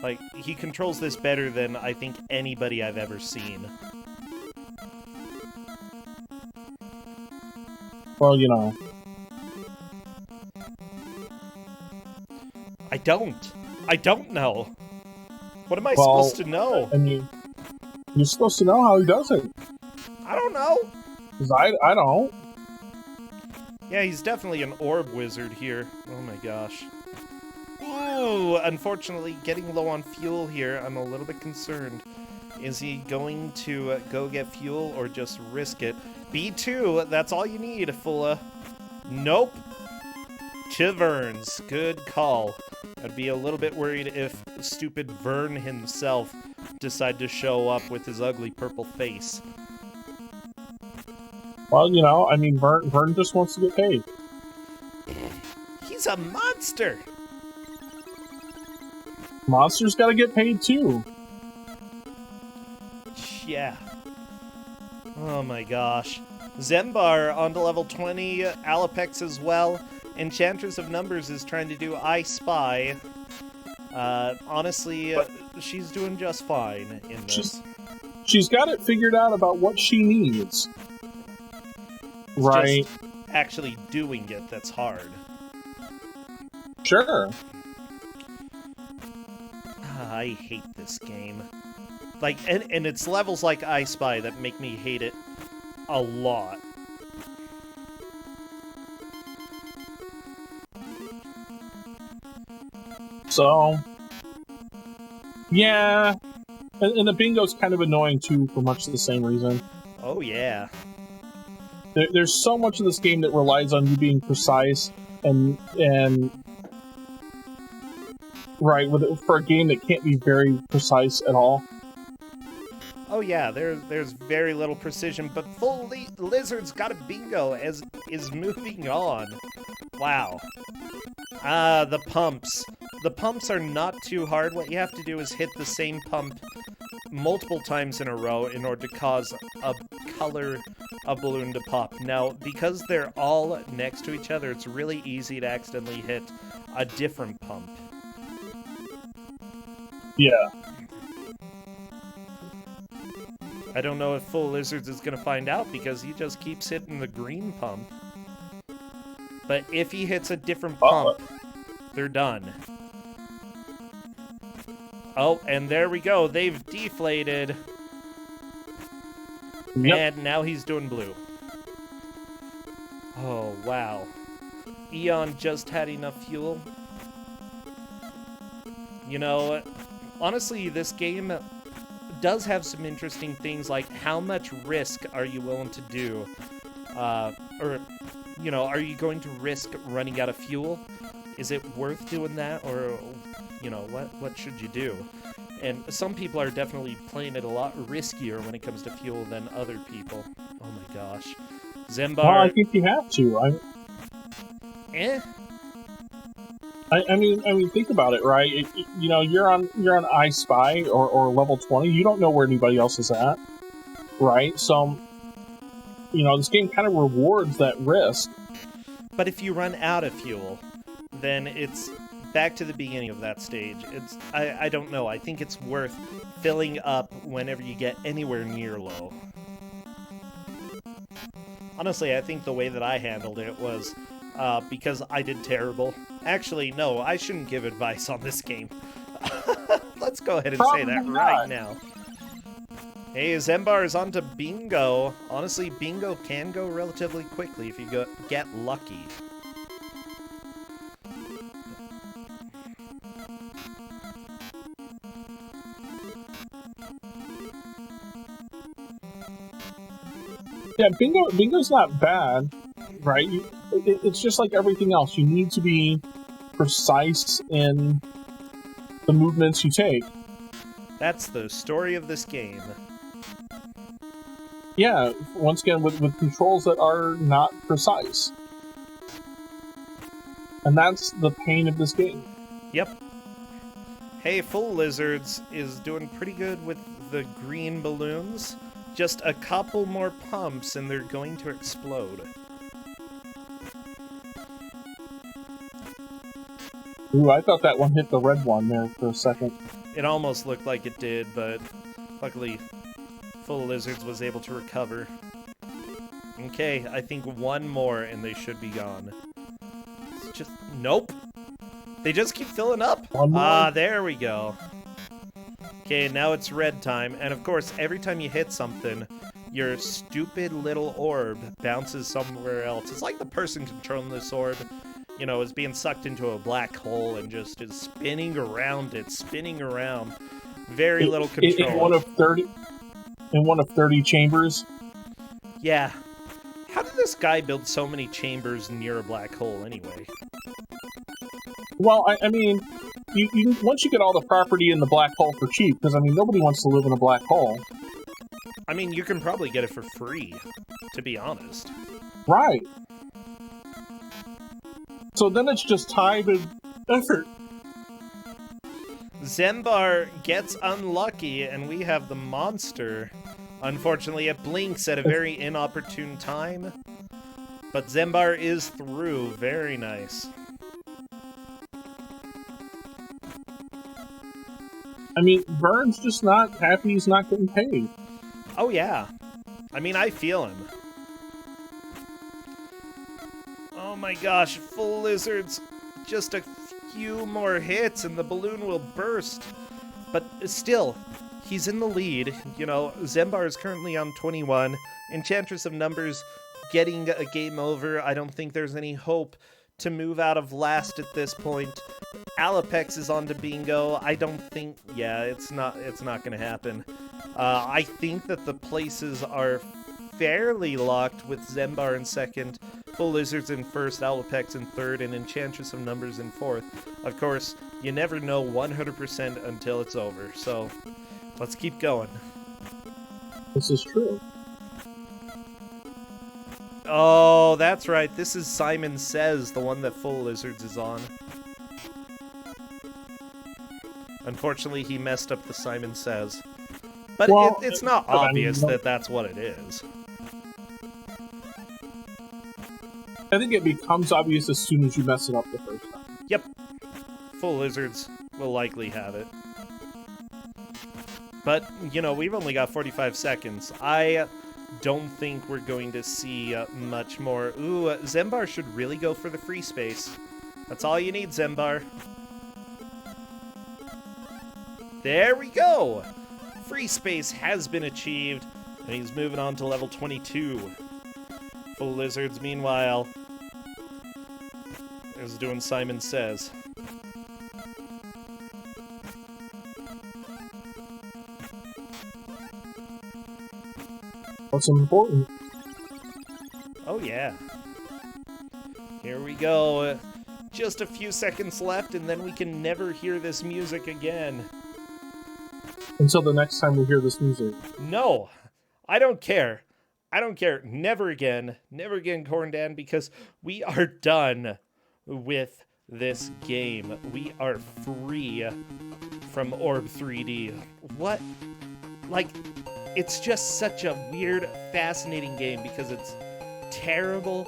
Like, he controls this better than I think anybody I've ever seen. Well, you know. I don't know. What am I supposed to know? I mean, you're supposed to know how he does it. I don't know. 'Cause I don't. Yeah, he's definitely an orb wizard here. Oh my gosh. Ooh, unfortunately, getting low on fuel here, I'm a little bit concerned. Is he going to go get fuel or just risk it? B2, that's all you need, Fulla. Nope. Chiverns, good call. I'd be a little bit worried if stupid Vern himself decided to show up with his ugly purple face. Well, you know, I mean, Vern just wants to get paid. He's a monster! Monsters gotta get paid too. Yeah. Oh my gosh. Zembar onto level 20, Alapex as well. Enchantress of Numbers is trying to do I Spy. Honestly, she's doing just fine in this. She's got it figured out about what she needs. It's right. Just actually doing it that's hard. Sure. I hate this game. Like, and it's levels like I Spy that make me hate it a lot. So, yeah, and the bingo's kind of annoying too for much the same reason. Oh yeah. There's so much of this game that relies on you being precise and right for a game that can't be very precise at all. Oh yeah, there's very little precision, but Full Lizard's got a bingo as is moving on. Wow. The pumps. The pumps are not too hard. What you have to do is hit the same pump multiple times in a row in order to cause a balloon to pop. Now, because they're all next to each other, it's really easy to accidentally hit a different pump. Yeah. I don't know if Full Lizards is going to find out because he just keeps hitting the green pump. But if he hits a different pump, they're done. Oh, and there we go. They've deflated. Yep. And now he's doing blue. Oh, wow. Eon just had enough fuel. You know, honestly, this game does have some interesting things, like how much risk are you willing to do? Or, you know, are you going to risk running out of fuel? Is it worth doing that? Or, you know, what should you do? And some people are definitely playing it a lot riskier when it comes to fuel than other people. Oh my gosh. Zembar... Well, I think you have to. I mean, think about it, right? You know, you're on I Spy or level 20. You don't know where anybody else is at, right? So, you know, this game kind of rewards that risk. But if you run out of fuel, then it's back to the beginning of that stage. I don't know. I think it's worth filling up whenever you get anywhere near low. Honestly, I think the way that I handled it was because I did terrible. Actually, no, I shouldn't give advice on this game. Let's go ahead and say that Probably right not. now. Hey, Zembar is on to Bingo. Honestly, Bingo can go relatively quickly if you get lucky. Yeah, bingo's not bad, right? It's just like everything else. You need to be precise in the movements you take. That's the story of this game. Yeah, once again, with controls that are not precise. And that's the pain of this game. Yep. Hey, Full Lizards is doing pretty good with the green balloons. Just a couple more pumps and they're going to explode. Ooh, I thought that one hit the red one there for a second. It almost looked like it did, but luckily Full Lizards was able to recover. Okay, I think one more and they should be gone. It's just... Nope! They just keep filling up! One more? Ah, there we go. Okay, now it's red time, and of course, every time you hit something, your stupid little orb bounces somewhere else. It's like the person controlling this orb, you know, is being sucked into a black hole and just is spinning around it, spinning around. Very little control. In one of 30 chambers. Yeah. How did this guy build so many chambers near a black hole anyway? Well, I mean, you once you get all the property in the black hole for cheap, because I mean nobody wants to live in a black hole. I mean, you can probably get it for free, to be honest. Right. So then it's just time and effort. Zembar gets unlucky, and we have the monster. Unfortunately, it blinks at a very inopportune time. But Zembar is through. Very nice. I mean, Vern's just not happy he's not getting paid. Oh, yeah. I mean, I feel him. Oh my gosh, Full Lizards. Just a few more hits and the balloon will burst. But still, he's in the lead. You know, Zembar is currently on 21. Enchantress of Numbers getting a game over. I don't think there's any hope to move out of last at this point. Alapex is on to Bingo. I don't think... Yeah, it's not going to happen. I think that the places are fairly locked with Zembar in second, Full Lizards in first, Alapex in third, and Enchantress of Numbers in fourth. Of course, you never know 100% until it's over, so let's keep going. This is true. Oh, that's right. This is Simon Says, the one that Full Lizards is on. Unfortunately, he messed up the Simon Says. But well, it's not obvious that that's what it is. I think it becomes obvious as soon as you mess it up the first time. Yep. Full Lizards will likely have it. But, you know, we've only got 45 seconds. I don't think we're going to see much more. Ooh, Zembar should really go for the free space. That's all you need, Zembar. There we go! Free space has been achieved, and he's moving on to level 22. Full Lizards, meanwhile, is doing Simon Says. What's important? Oh, yeah. Here we go. Just a few seconds left, and then we can never hear this music again. Until the next time we hear this music. No, I don't care. I don't care. Never again. Never again, C22 4nde, because we are done with this game. We are free from Orb 3D. What? Like, it's just such a weird, fascinating game because it's terrible,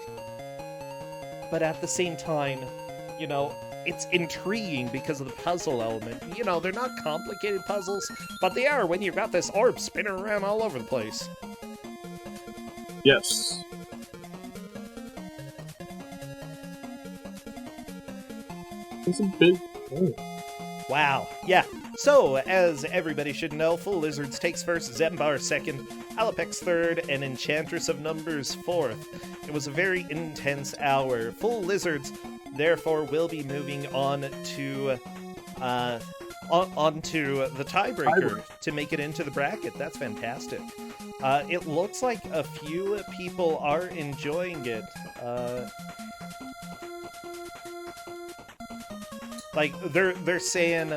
but at the same time, you know, it's intriguing because of the puzzle element. You know, they're not complicated puzzles, but they are when you've got this orb spinning around all over the place. Yes. It's a big thing. Wow, yeah. So, as everybody should know, Full Lizards takes first, Zembar second, Alapex third, and Enchantress of Numbers fourth. It was a very intense hour. Full Lizards, therefore, will be moving on to onto the tiebreaker to make it into the bracket. That's fantastic. It looks like a few people are enjoying it. Like, they're saying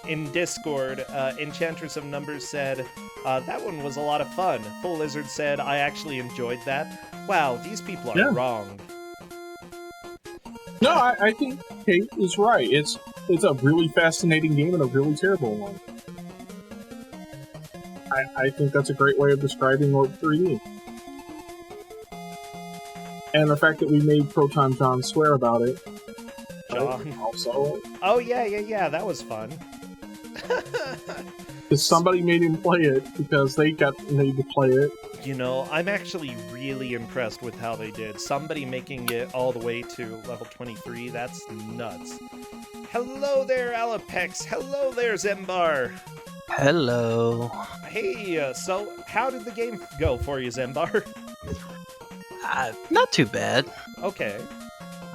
in Discord, Enchantress of Numbers said, that one was a lot of fun. Full Lizard said, I actually enjoyed that. Wow, these people are wrong. No, I think Kate is right. It's a really fascinating game and a really terrible one. I think that's a great way of describing Orb 3D. And the fact that we made Proton John swear about it. John. Also. Oh, yeah, that was fun. Because somebody made him play it because they got made to play it. You know, I'm actually really impressed with how they did. Somebody making it all the way to level 23, that's nuts. Hello there, Alapex. Hello there, Zembar. Hello. Hey, so how did the game go for you, Zembar? Not too bad. Okay.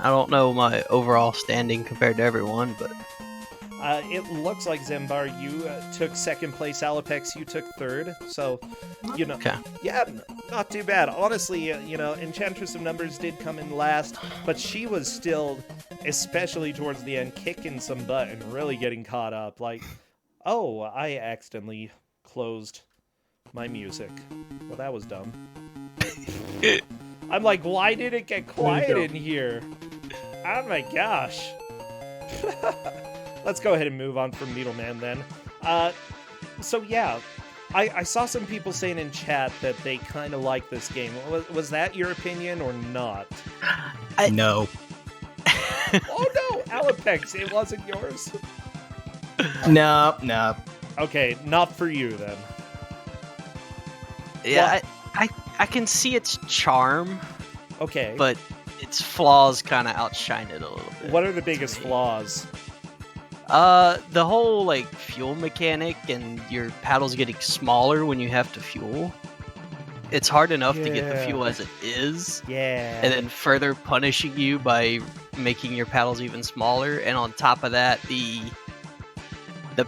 I don't know my overall standing compared to everyone, but... It looks like, Zembar, you took second place, Alapex, you took third, so, you know... Okay. Yeah, not too bad. Honestly, you know, Enchantress of Numbers did come in last, but she was still, especially towards the end, kicking some butt and really getting caught up. Like, oh, I accidentally closed my music. Well, that was dumb. I'm like, why did it get quiet in here? Oh my gosh. Let's go ahead and move on from Needleman then. So yeah, I saw some people saying in chat that they kind of like this game. Was that your opinion or not? No. Oh no, Alapex, it wasn't yours? No. Okay, not for you then. Yeah, I can see its charm, Okay. but its flaws kind of outshine it a little bit. What are the biggest flaws? The whole, like, fuel mechanic and your paddles getting smaller when you have to fuel. It's hard enough to get the fuel as it is. Yeah. And then further punishing you by making your paddles even smaller. And on top of that, the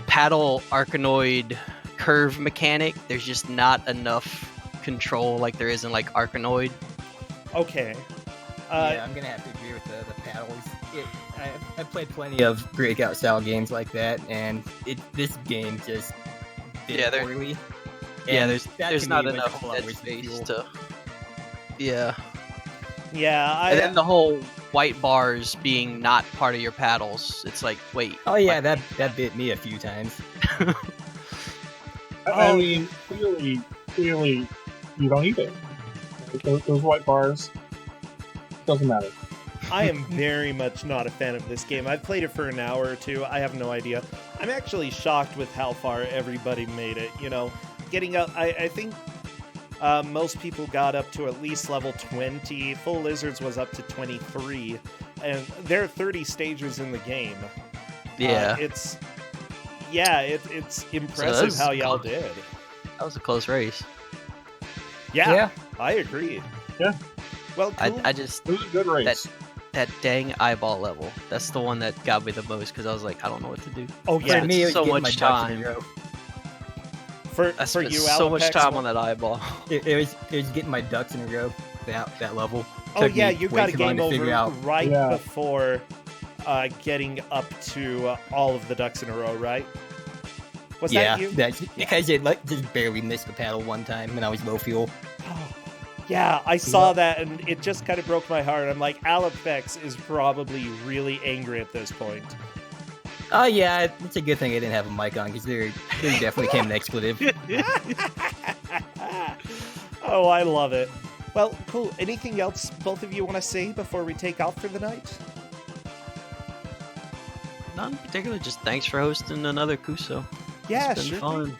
paddle Arkanoid curve mechanic, there's just not enough control like there is in, like, Arkanoid. Okay. Yeah, I'm gonna have to agree with the paddles. I've played plenty of breakout style games like that, and this game just did it poorly. Yeah, And there's that to not me was a enough whole dead lot waste of space fuel. to... Yeah. Yeah, And then the whole white bars being not part of your paddles. It's like, wait. Oh yeah, like- that bit me a few times. I mean, clearly, you don't need it. Those white bars, doesn't matter. I am very much not a fan of this game. I've played it for an hour or two. I have no idea. I'm actually shocked with how far everybody made it. You know, getting up, I think most people got up to at least level 20. Full Lizards was up to 23. And there are 30 stages in the game. Yeah. It's impressive how y'all did. That was a close race. Yeah, I agree. Yeah. Well, cool. I just... It was a good race. That dang eyeball level. That's the one that got me the most because I was like, I don't know what to do. Oh yeah, For me, it was so getting much my ducks in a time. row. for I spent you, so much Alapex, time on that eyeball. It was getting my ducks in a row. That level. Oh Took yeah, me you way got a too long game to figure over out. right Yeah. before getting up to all of the ducks in a row, right? Was Yeah, that you? that's because it just barely missed the paddle one time, and I was low fuel. Yeah, I saw that, and it just kind of broke my heart. I'm like, Alapex is probably really angry at this point. Oh yeah, it's a good thing I didn't have a mic on because there definitely came an expletive. Oh, I love it. Well, cool. Anything else both of you want to say before we take off for the night? Not in particular, just thanks for hosting another Kuso. Yeah, It's been sure. fun.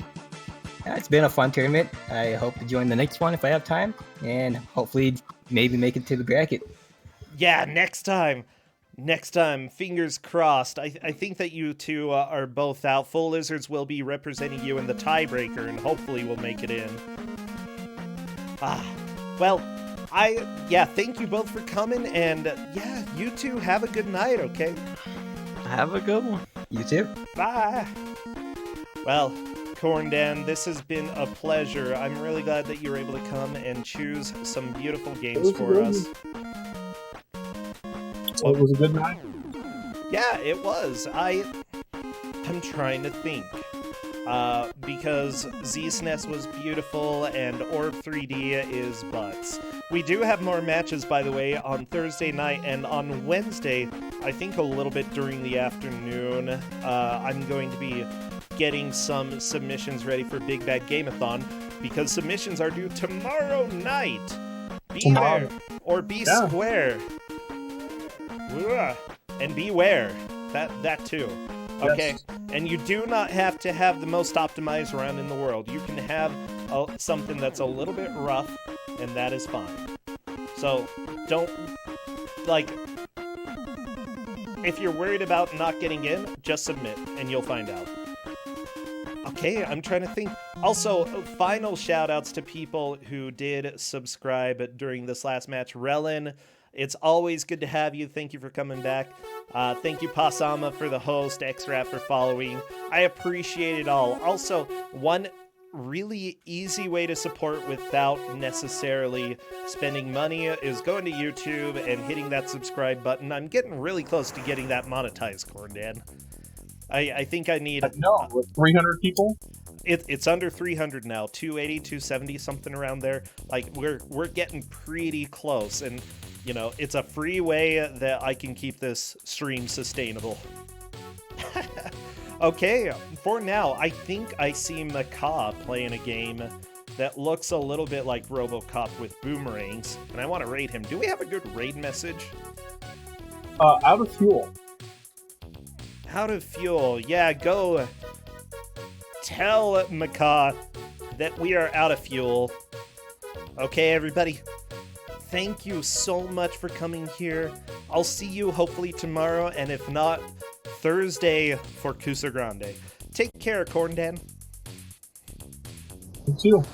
Yeah, it's been a fun tournament. I hope to join the next one if I have time, and hopefully maybe make it to the bracket. Yeah, next time. Next time, fingers crossed. I think that you two are both out. Full Lizards will be representing you in the tiebreaker, and hopefully we'll make it in. Well, thank you both for coming, and yeah, you two have a good night, okay? Have a good one. You too. Bye. Well, Corndan, this has been a pleasure. I'm really glad that you were able to come and choose some beautiful games for us. So it was a good night. Yeah, it was. I'm trying to think. Because Z-SNES was beautiful and Orb 3D is butts. We do have more matches, by the way, on Thursday night, and on Wednesday, I think a little bit during the afternoon, I'm going to be getting some submissions ready for Big Bad Game-a-thon, because submissions are due tomorrow night. Be there, or be square. Ugh. And beware. That too. Okay. Yes. And you do not have to have the most optimized round in the world. You can have something that's a little bit rough, and that is fine. So, don't, if you're worried about not getting in, just submit, and you'll find out. Okay, I'm trying to think. Also, final shout-outs to people who did subscribe during this last match. Relin, it's always good to have you. Thank you for coming back. Thank you, Pasama, for the host, X-Rap for following. I appreciate it all. Also, one really easy way to support without necessarily spending money is going to YouTube and hitting that subscribe button. I'm getting really close to getting that monetized, Corndan. I think I need... No, with 300 people? It's under 300 now, 280, 270, something around there. Like, we're getting pretty close, and, you know, it's a free way that I can keep this stream sustainable. Okay, for now, I think I see Macaw playing a game that looks a little bit like Robocop with boomerangs, and I want to raid him. Do we have a good raid message? Out of fuel. Out of fuel. Yeah, go tell Macaw that we are out of fuel. Okay, everybody. Thank you so much for coming here. I'll see you hopefully tomorrow, and if not, Thursday for Kusogr4nde. Take care, Corndan. You too.